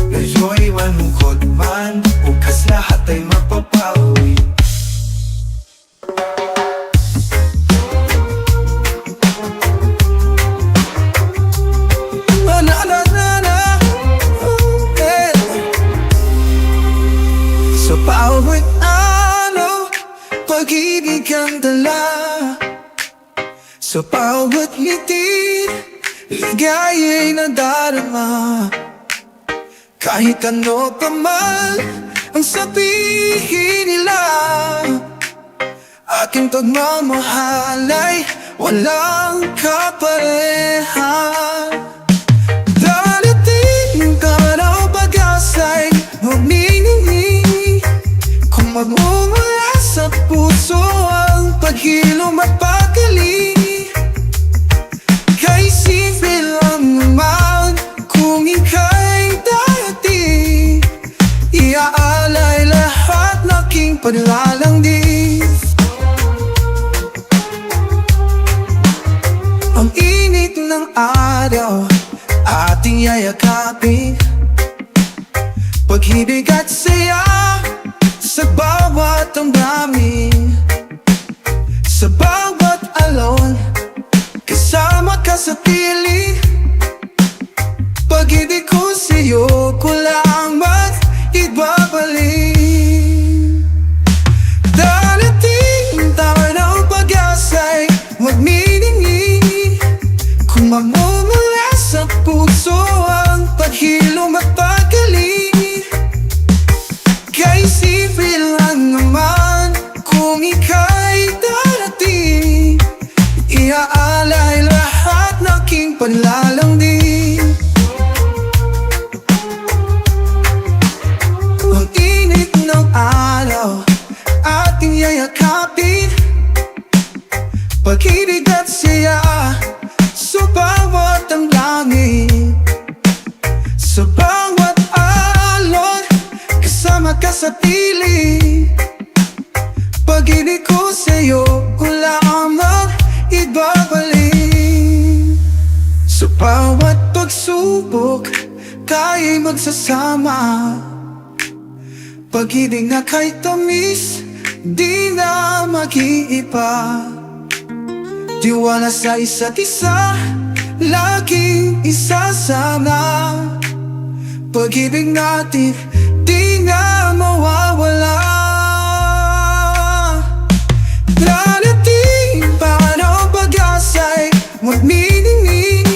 Ngayon'y malungkot man, bukas lahat ay mapapawi. Sa bawat araw, pag-ibig ang dala. Sa bawat ngiti, ligaya'y nadarama. Kahit ano pa man ang sabihin nila, aking pagmamahal ay walang kapareha. Darating ka raw pag-asa'y humingi. Kung magmumula sa puso ang paghilom at paggaling, kay simple lang naman kung ika'y darating. Iaalay lahat ng aking paglalangdi. Ang init ng araw ating yayakapin. Pag-ibig at saya sa bawat damdamin. Sa bawat alon, kasama ka sa piling. Pag-ibig ko sa'yo ko lang ibabalik. Darating tayo ng pag-asa'y magminingi. Kung magmumula sa puso ang paghilom at paggaling, kay simple lang naman kung ika'y darating. Iaalay lahat ng aking panlalangdi. Ang init ng araw ating yayakapin. Pag-ibig at saya sa bawat damdamin. Sa bawat alon, kasama ka sa piling. Pag-ibig ko sa'yo ko lamang ibabalik. Sa bawat pagsubok, kaya'y magsasama. Pag-ibig na kay tamis, di na mag-iiba. Tiwala sa isa't isa, laging isasama. Pag-ibig natin, di na mawawala. Darating pa ng pag-asa'y magminingi.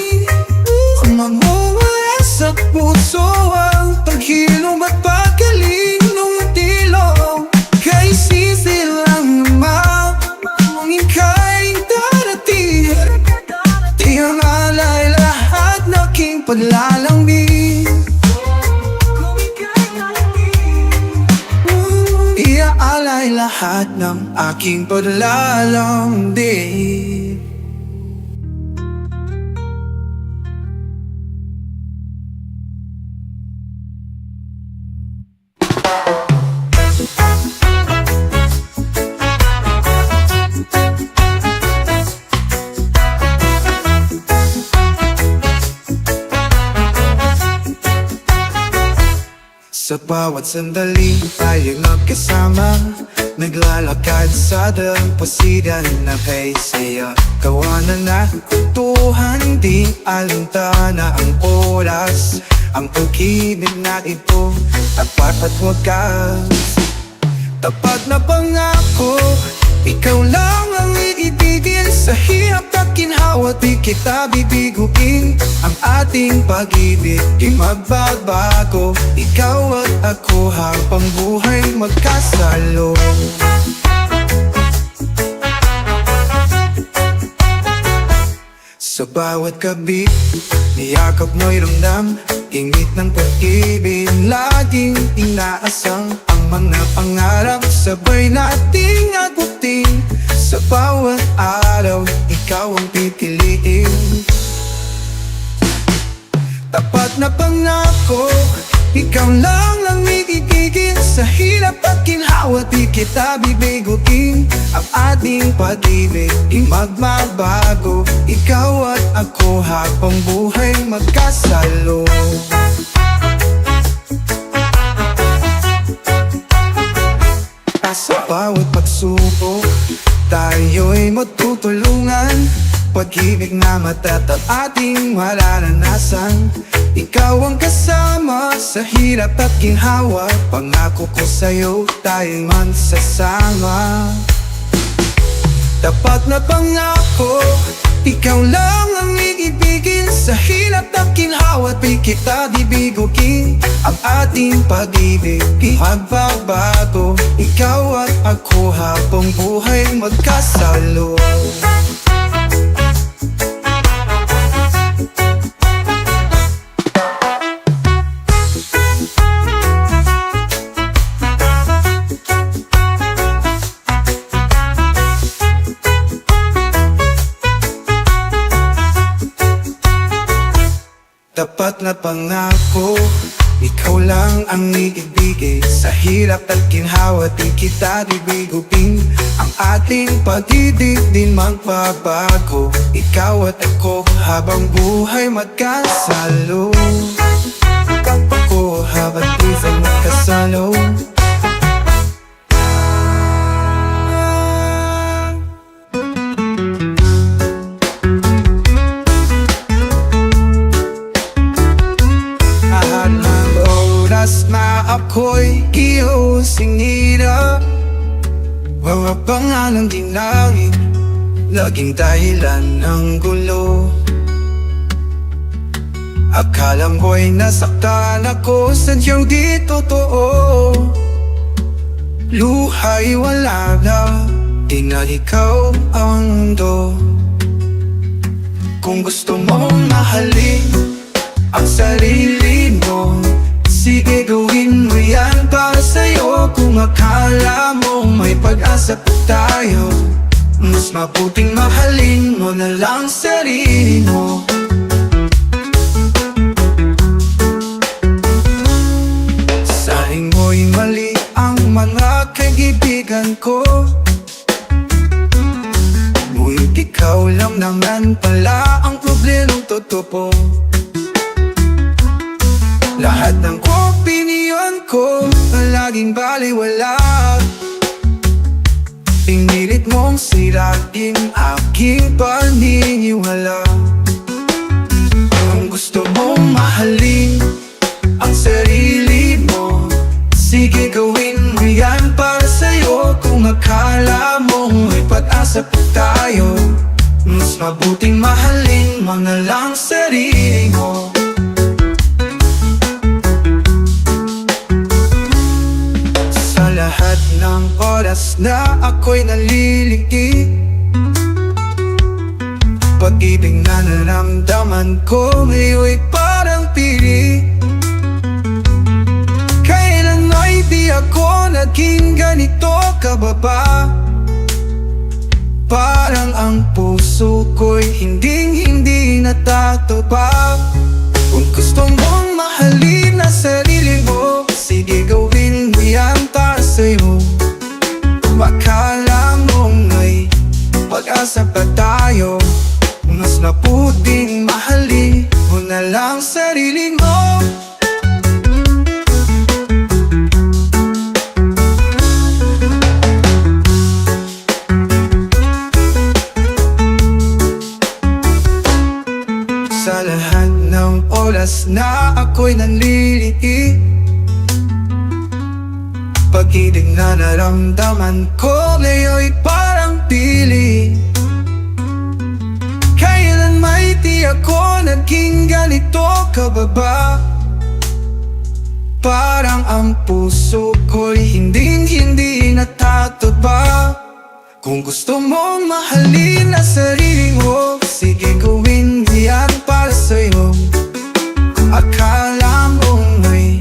Kung magmumula sa puso ang paghilom at paggaling ng dilong, kay simple lang naman kung ika'y darating. Di ang alay lahat ng aking paglalangdi. Iaalay lahat ng aking paglalangdi. Sa bawat sandali tayo'y magkasama, naglalakad sa dalampasigan na kay saya. Kawanan na kwentuhan, di alintana ang oras. Ang pag-ibig na ito, tapat at wagas. Tapat na pangako, ikaw lang ang iibigin. Sa hirap at ginhawa, di kita bibiguin. Ang ating pag-ibig di magbabago, ikaw at ako habang buhay magkasalo. Sa bawat gabi, niyakap mo'y ramdam, ingit ng pag-ibig. Laging inaasang ang mga pangarap, sabay nating abutin. Sa bawat araw, ikaw ang pipiliin. Tapat na pangako, ikaw lang ang iibigin. Sa hirap at ginhawa, di kita bibiguin. Ang ating pag-ibig di magbabago, ikaw at ako habang buhay magkasalo. Sa bawat pagsubok, tayo'y magtutulungan. Pag-ibig na matatag ating mararanasan. Ikaw ang kasama sa hirap at ginhawa, pangako ko sa'yo tayo'y magsasama. Tapat na pangako, ikaw lang ang iibigin. Sa hirap at ginhawa, di kita bibiguin. Ang ating pag-ibig di magbabago, ikaw at ako habang buhay magkasalo. Tapat na pangako, ikaw lang ang iibigay. Sa hirap at ginhawa, di kita bibiguin. Ang ating pag-ibig din magbabago, ikaw at ako habang buhay magkasalo. Ako habang buhay magkasalo. Na ako'y sinira, mga pangalang dinangin, laging dahilan ng gulo. Akala mo'y nasaktan ako, sadyang di totoo. Luha'y wala na, di na ikaw ang mundo. Kung gusto mong mahalin ang sarili mo, sige gawin mo yan para sa'yo. Kung akala mo may pag-asa pa tayo, mas mabuting mahalin mo na lang sarili mo. Saing mo'y mali ang mga kaibigan ko, ngunit ikaw lang naman pala ang problemang totoo. Lahat ng opinyon ko laging baliwala. Pinilit mong sirain aking paniniwala. Kung gusto mong mahalin ang sarili mo, sige gawin mo yan para sa'yo. Kung akala mo may pag-asa pa tayo, mas mabuting mahalin mo na lang sarili mo. Lahat ng oras na ako'y naliliki, pag-ibig na naramdaman ko ngayon'y parang pili. Kailan ay di ako naging ganito kababa, parang ang puso ko'y hindi natatupag. Kung gusto mong mahalin na sarili mo, sige gawin mo yan para sa'yo. Kung akala mong may pag-asa pa tayo, mas mabuting mahalin mo na lang sarili mo. Sa lahat ng oras na ako'y nanliliti, pag pag-ibig na naramdaman ko ngayon'y parang pili. Kailan may di ako naging ganito kababa. Parang ang puso ko'y hindi natataba. Kung gusto mong mahalin ang sarili mo, sige gawin yan para sa'yo. Akala mo may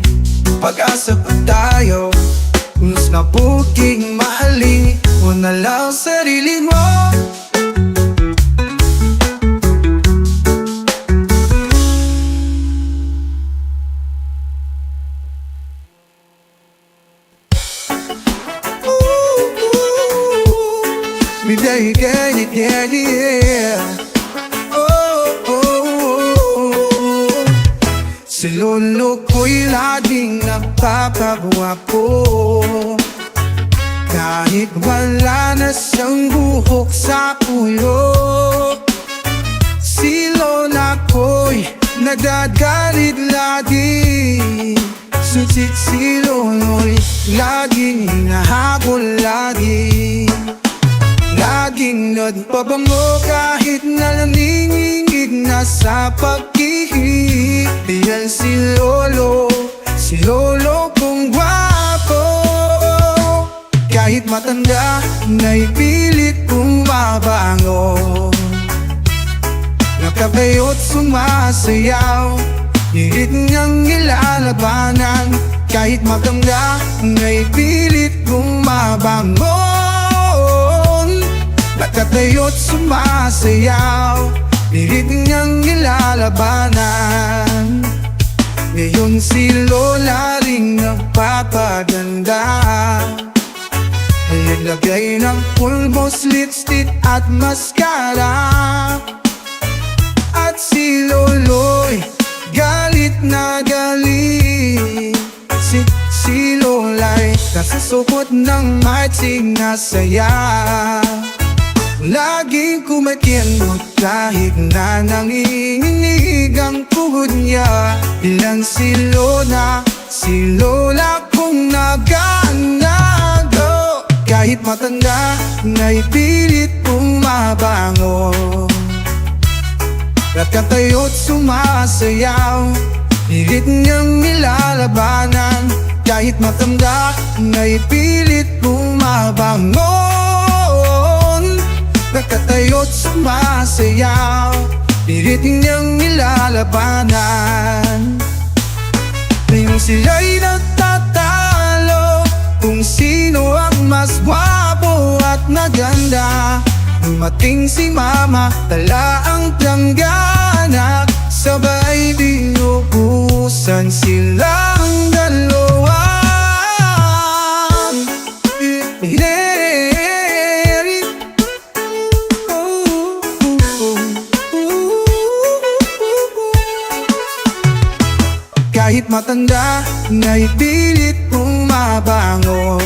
pag-asa pa tayo, mas mabuting mahalin mo na lang sarili mo. Yeah. Si lolo ko'y laging nagpapagwapo, kahit wala na siyang buhok sa ulo. Si lola ko'y nagagalit lagi, susit si lolo'y laging hinahabol lagi. Laging nagpabango kahit na nanginginig na sa pag-ibig. Yan si lolo kong gwapo. Kahit matanda, naipilit bumabango. Nakabayot sumasayaw, hirit niyang nilalabanan. Kahit matanda, naipilit bumabango. Nakatayo't sumasayaw, pilit niyang nilalabanan. Ngayon si lola ring nagpapaganda, naglagay ng pulbos, lipstick at mascara. At si lolo'y galit na galit. Si lola'y nasusukot ng matching na saya. Laging kumakienot kahit na nanginginig ang tuhod niya. Ilang si lola kong naganago. Kahit matanda, naipilit bumabango. Nakatayo't sumasayaw, pilit niyang nilalabanan. Kahit matanda, naipilit bumabango. Nakatayo't sumasayaw, pilit niyang nilalabanan. Ngayon sila'y nagtatalo kung sino ang mas gwapo at maganda. Dumating si mama, tala ang planggana, sabay binubusan silang dalawa. Kahit matanda, naipilit bumabango.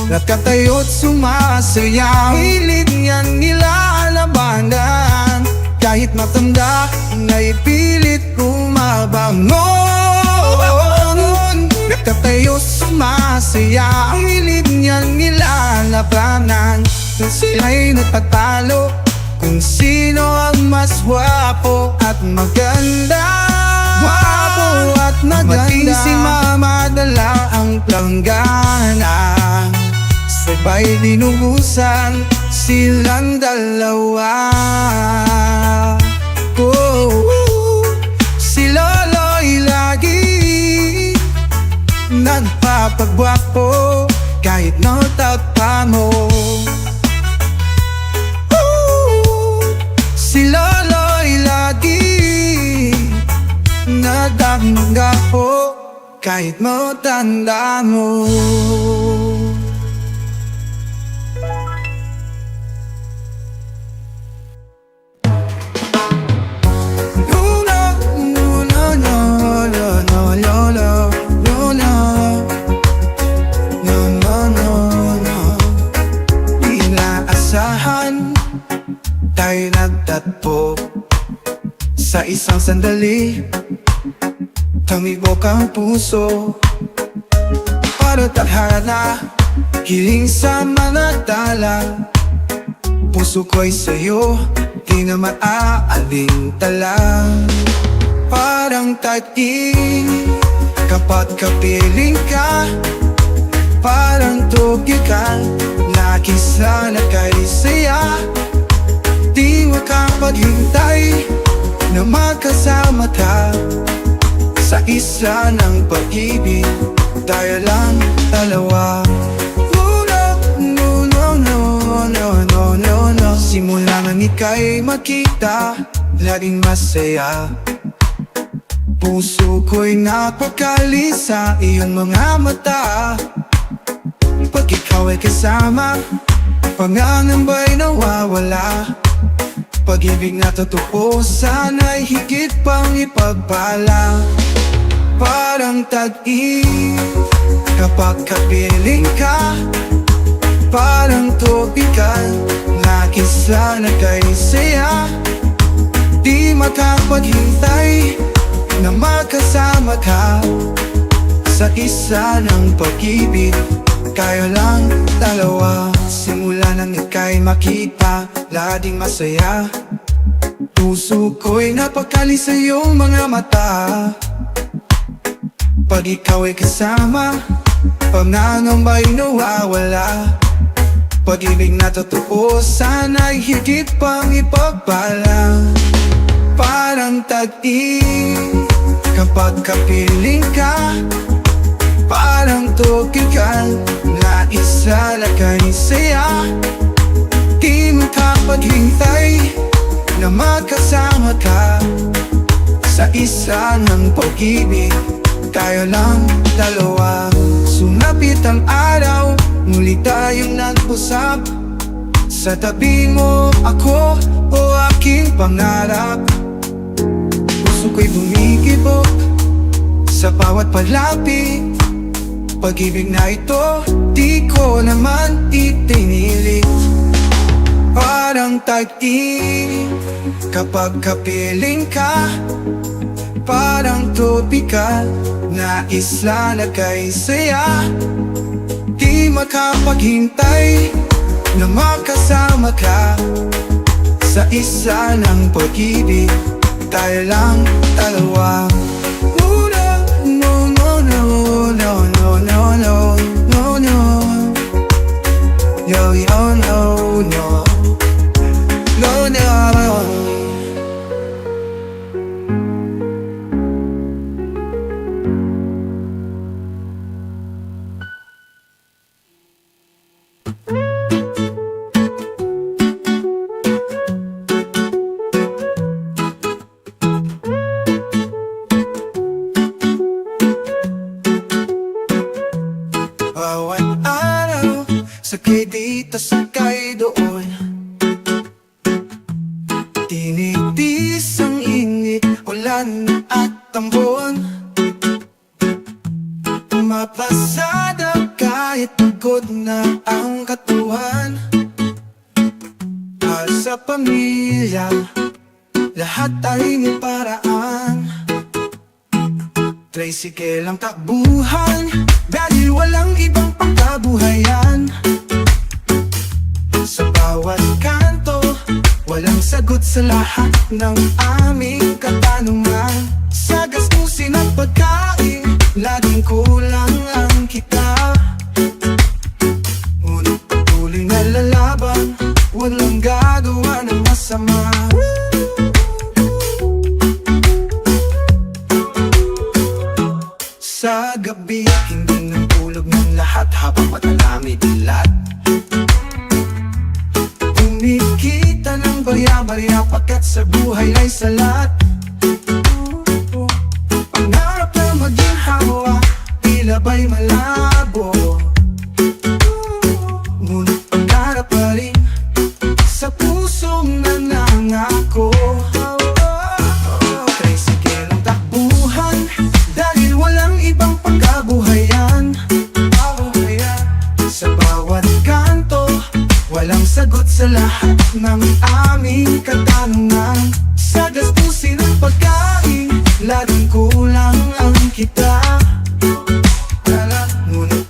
Nakatayo't sumasayaw, hilit niyan nilalabanan. Kahit matanda, naipilit bumabango. Nakatayo't sumasayaw, hilit niyan nilalabanan. Kung sila'y nagtatalo, kung sino ang mas gwapo at maganda. Gwapo at maganda. Mating si mama, dala ang planggana, sabay dinubusan silang dalawa. Si lolo'y lagi nagpapagwapo kahit natapa mo. Si lolo'y lagi nagdamgapo kahit matanda mo. Tayo nagtatpo sa isang sandali, tumibok ang puso. para tadhana, hiling sa manadala. Puso ko'y sa'yo, di na maaalintala. Parang tag-init kapag kapiling ka, parang tugikan, nakisa na kay saya. Di makapaghintay na magkasama ka sa isa ng pag-ibig, tayo lang dalawa. No. Simula nang ika'y makita, laging masaya. Puso ko'y napakali sa iyong mga mata. Pag ikaw ay kasama, pangangamba'y nawawala. Pag-ibig na totoo, sana'y higit pang ipagpala. Parang tag-init kapag kapiling ka, parang tubigan, nakisa na kay saya. Di makapaghintay na magkasama ka sa isa ng pag-ibig, tayo lang dalawa. Simula nang ika'y makita, laging masaya. Puso ko'y napakali sa iyong mga mata. Pag ikaw ay kasama, pangangamba'y nawawala. Pag-ibig na totoo, sana'y higit pang ipagpala. Parang tag-init kapag kapiling ka, parang tugikan, naisa na kay saya. Di makapaghintay na magkasama ka sa isa ng pag-ibig, tayo lang dalawa. Sumapit ang araw, muli tayong nag-usap. Sa tabi mo ako, o aking pangarap. Puso ko'y bumikibok sa bawat palapit. Pag-ibig na ito, di ko naman itinilit. Parang tag-init kapag kapiling ka, parang tubika, naisa na kay saya. Di makapaghintay na magkasama ka sa isa ng pag-ibig, tayo lang dalawa. Bawat araw, sakay dito, sakay doon. Tinitis ang init, ulan at tambon. Mapasada kahit pagod na ang katawan. Mahal sa pamilya, lahat ay may paraan. Tricycle ang takbuhan, dahil walang ibang pangkabuhayan. Sa bawat kanto, walang sagot sa lahat ng aming katanungan. Sa gastusin at pagkain, laging kulang ang kita. Ngunit patuloy na lalaban, walang gagawa ng masama. Sa gabi, hindi nang tulog ng lahat habang madalami dilat. Kumikita ng barya-barya pagkat sa buhay ay salat. Pangarap na maging hawa, tila ba'y malabo. Ngunit pangarap pa rin sa pusong nanangako. Tricycle ang takbuhan, dahil walang ibang pagkabuhayan. Sa bawat kanto, walang sagot sa lahat ng aming katanungan. Sa gastusin at pagkain, laging kulang ang kita. Ngunit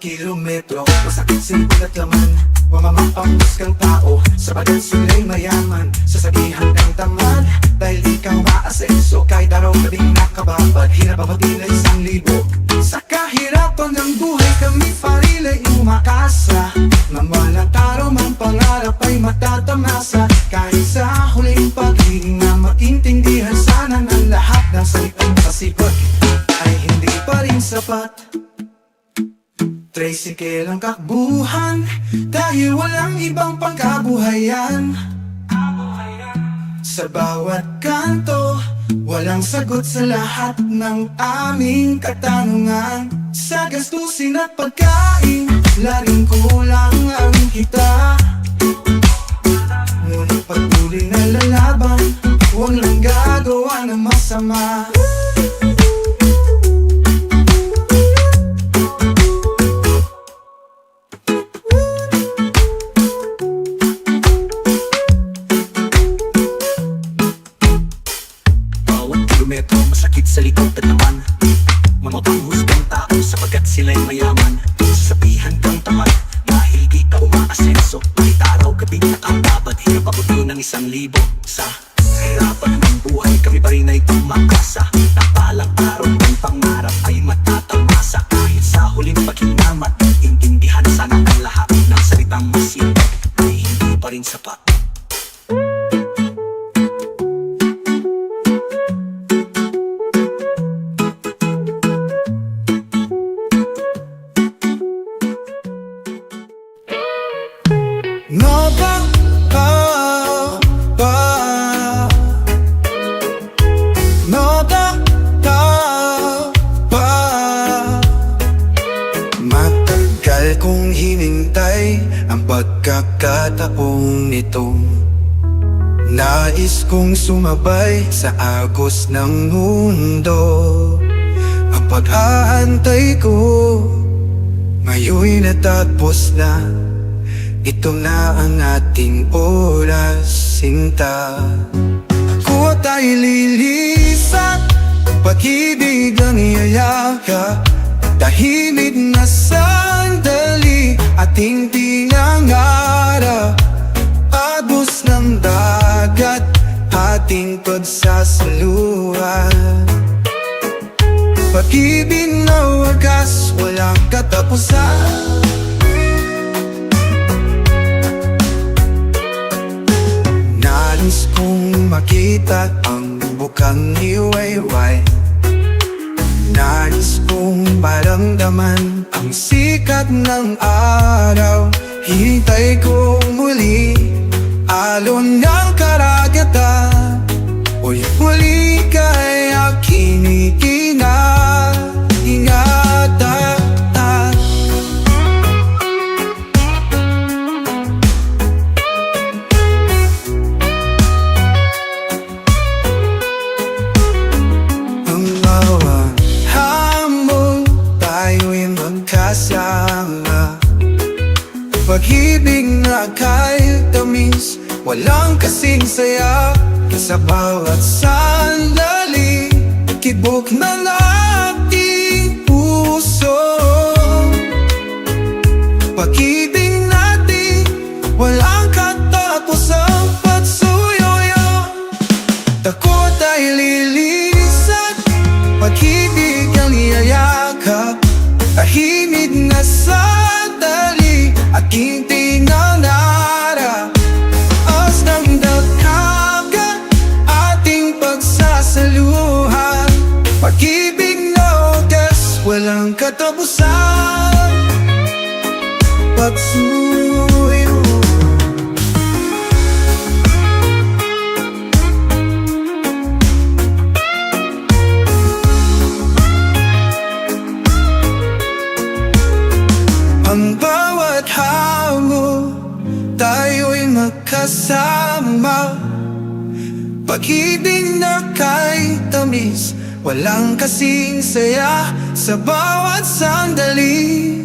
kilometro. Masakit simbol at laman, mamamapangusgang tao. Sapagat sila'y mayaman, sasabihan ng tamad. Dahil di kang maasenso, kahit araw gabing nakababad. Hirap ang pagdilay 1,000. Sa kahirapan ng buhay kami parila'y umakasa, na walang araw mang pangarap ay matatamasa. Kahit sa huling paghinga maintindihan sana ng lahat ng salitang kasipag ay hindi pa rin sapat. Tricycle ang kakbuhan dahil walang ibang pangkabuhayan. Sa bawat kanto, walang sagot sa lahat ng aming katanungan. Sa gastusin at pagkain, laging kulang ang kita. Ngunit patuloy na lalaban, huwag lang gagawa ng masama. Kilometro, masakit sa likod at naman mamapanghusgang tao sapagat sila'y mayaman. Sasabihan kang tamad dahil di ka umaasenso. Kahit araw gabi nakababad, hirap ako ng 1,000. Sa hirapan ng buhay kami pa rin ay tumakasa, na balang araw ng pangarap ay matatamasa. Kahit sa huling paghingamat, intindihan sana ang lahat ng salitang masipag ay hindi pa rin sapat. No ba, no ba, matagal kong hinintay ang pagkakataong nito. Nais kong sumabay sa agos ng mundo. Ang pag-aantay ko ngayon'y natapos na. Ito na ang ating oras, sinta. Ako at ay lilisan, pag-ibig ang iyayaka. Tahimik na sandali, ating pinangarap. Agos ng dagat, ating pagsasaluhan. Pag-ibig na wagas, walang katapusan. Nais kong makita ang bukang iwayway. Nais kong maramdaman ang sikat ng araw. Hintay kong muli alon ng karagatan. Uy, muli kay aking ingatan. Pag-ibig na kahit tamis, walang kasing saya. Sa bawat sandali, kibok ng ating puso. Pag-ibig natin, walang katapusang pagsuyoyo. Takot ay lilisan, pag-ibig ang iyayakap. Tahimik na sandali, aking tinanara. As ng dagkaga, ating pagsasaluhan. Pag-ibig na wagas, walang katapusan. Pagsuyo. Ang bawat hamon, tayo'y magkasama. Pag-ibig na kahit tamis, walang kasing saya. Sa bawat sandali,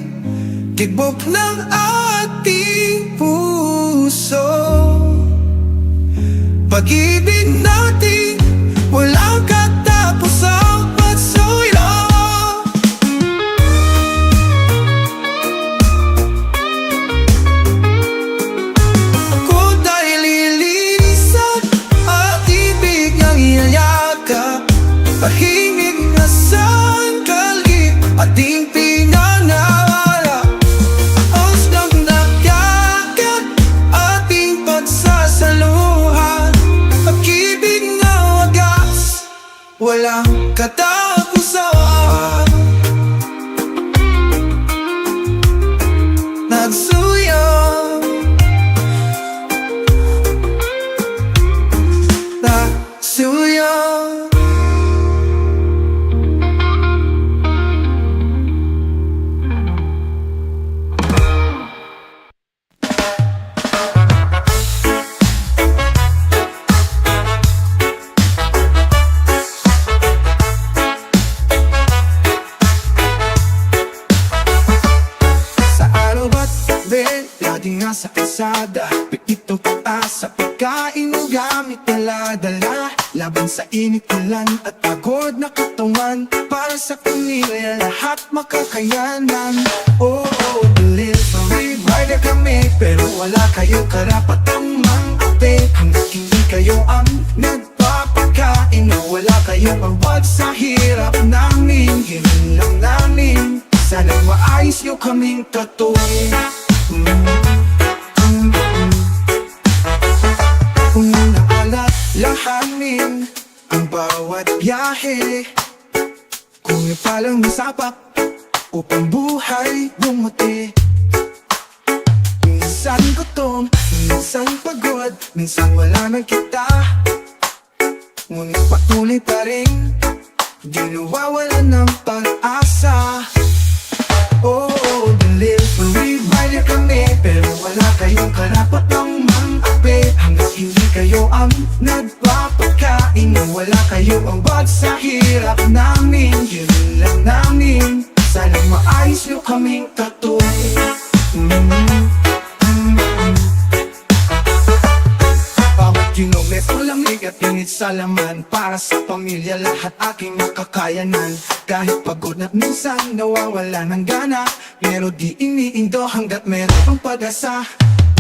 tibok ng ating puso. Pag-ibig natin, walang katapusang pagsuyo. walang katapusan. Nagsuyo, nagsuyo. Sa araw at gabi, lagi nga sa kalsada, pitong pataas sa pagkain o gamit dala-dala. Laban sa init, ulan at pagod na katawan, para sa pamilya lahat makakayanan. Oo, delivery rider kami, pero wala kayong karapatang mang-ate. Hanggat hindi kayo ang nagpapakain, o wala kayong awad sa hirap namin. Hiling lang namin, sana'y maayos nyo kaming tatuloy. Kung naalalahanin ang bawat biyahe, kung palang nasapak upang buhay bumuti. Minsan gutom, minsan pagod, minsan wala nang kita, ngunit patuloy pa rin, di nawawalan ng pag-asa. Oo, delivery rider kami, pero wala kayong karapatang mang-ape. Hanggat hindi kayo ang nagpapakain, o wala kayong awad sa hirap namin. Yun lang namin, sana'y maayos nyo kaming tatuloy. Bawat kilometro lamig at init sa laman, para sa pamilya lahat aking makakayanan. Kahit pagod at minsan nawawala ng gana, pero di iniindo hanggat meron pang pag-asa.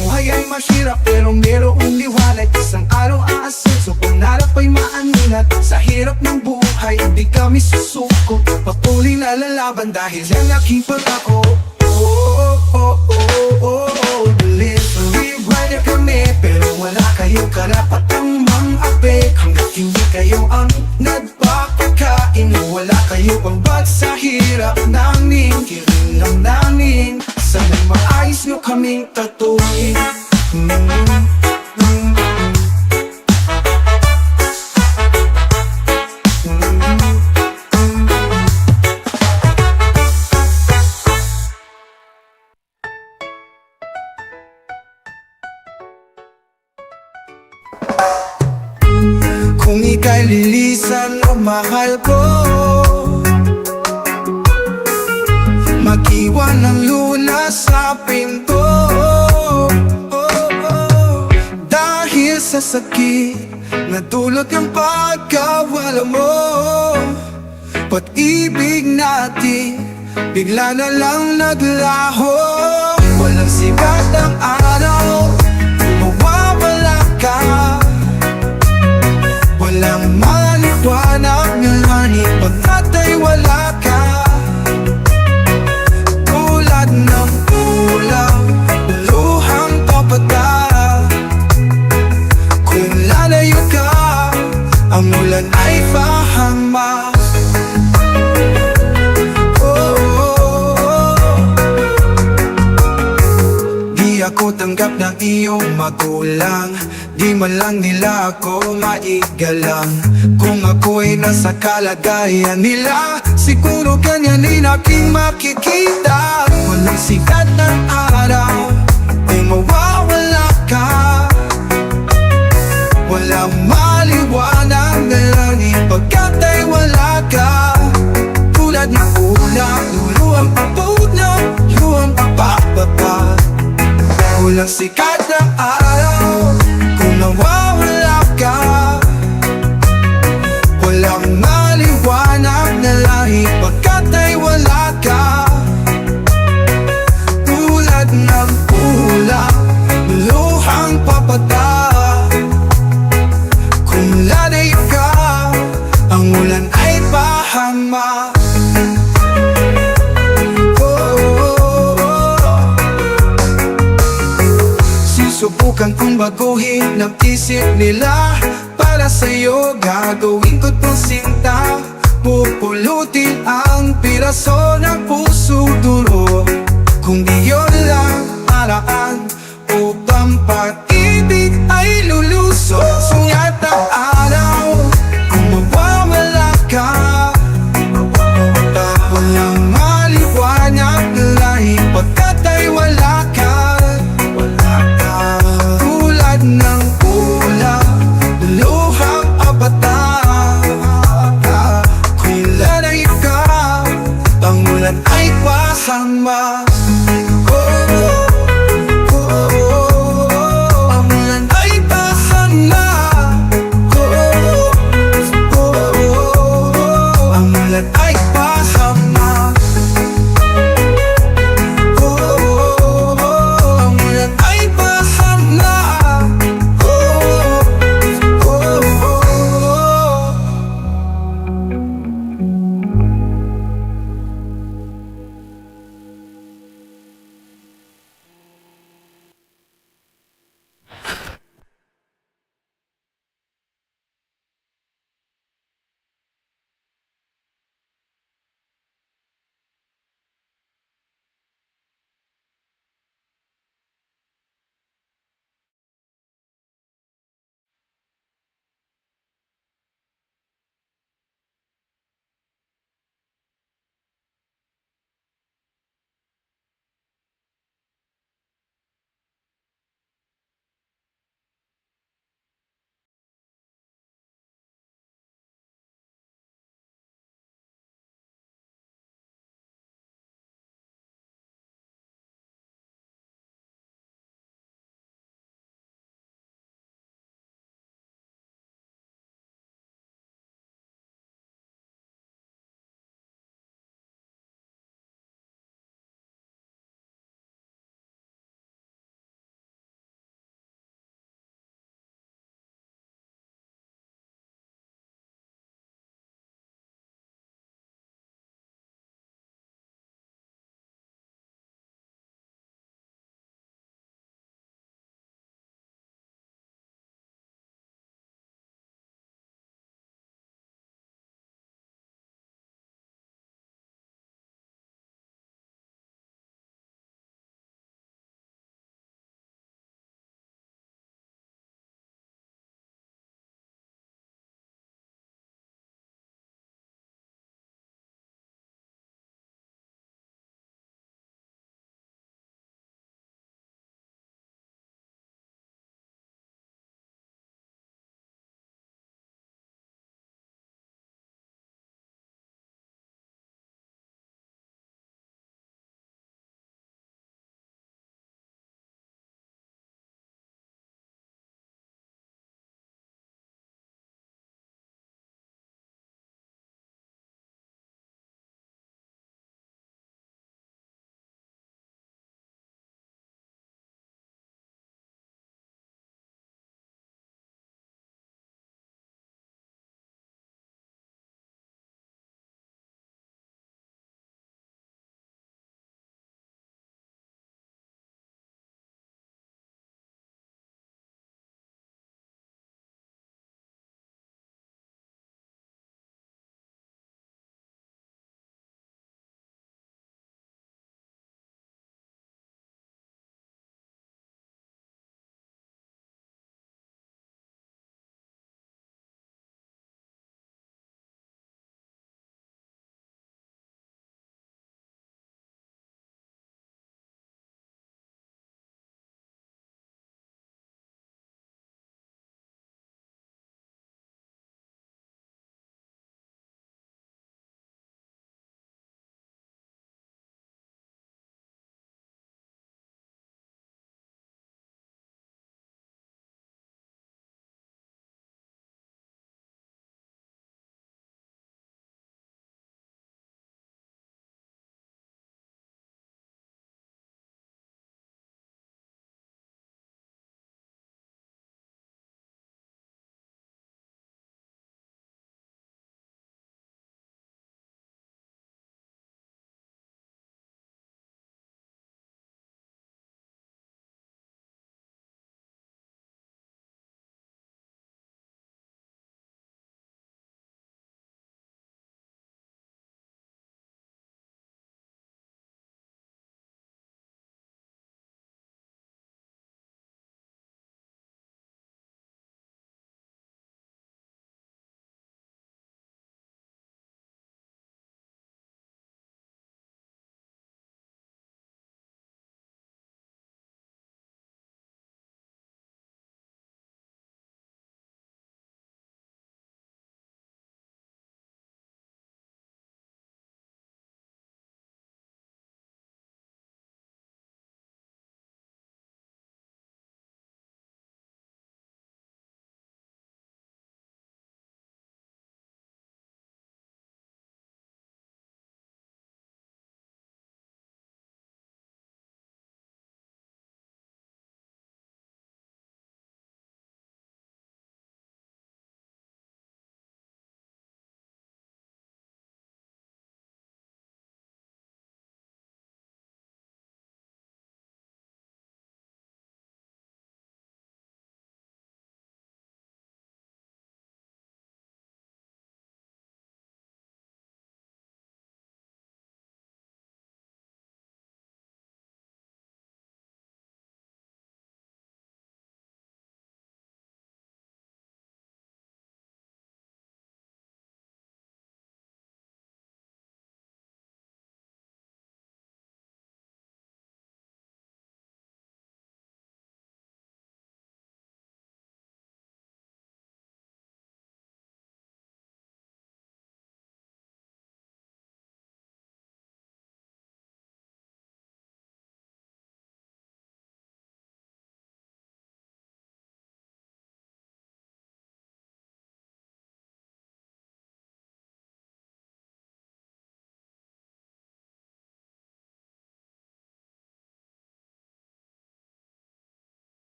Buhay ay mahirap pero merong liwanag, isang araw aasenso, pangarap ay maaninat. Sa hirap ng buhay hindi kami susuko, patuloy na lalaban dahil yan aking pagkako. Delivery rider kami, pero wala kayong karapatang mang-ape. Hanggat hindi kayo ang nagpapakain, o wala kayong awad sa hirap namin. Hiling lang namin, sana'y maayos nyo kaming tatuloy. Kung ika'y lilisan o mahal ko, mag-iwan ng lunas sa pinto. Dahil sa sakit na dulot ng pagkawala mo, pag-ibig natin bigla na lang naglaho. Walang sikat ang araw, mawawala ka. Walang maliwanag ng langit pagkat ay wala ka. Tulad ng ulam, luhang papata. Kung lalayo ka, ang ulan ay pahama. Di ako tanggap ng iyong magulang, di man lang nila ako maigalang. Kung ako'y nasa kalagayan nila, siguro ganyanin aking makikita. Walang sikat ng araw, ay mawawala ka. Walang maliwanag na langit pagkat ay wala ka. Tulad ng ulam, luwang papag na luwang papababa. Walang sikat ng araw kung nawawala ka. Walang maliwanag na langit pagkat ay wala ka. Tulad ng ulam, luhang papata. Kung lalayo ka, ang ulan ay pahama. Susubukan kong baguhin ang isip nila, para sa'yo, gagawin ko tong sinta. Pupulutin ang piraso ng puso dulo. Kung di yun lang paraan upang pag-ibig ay lulusot. Sungatan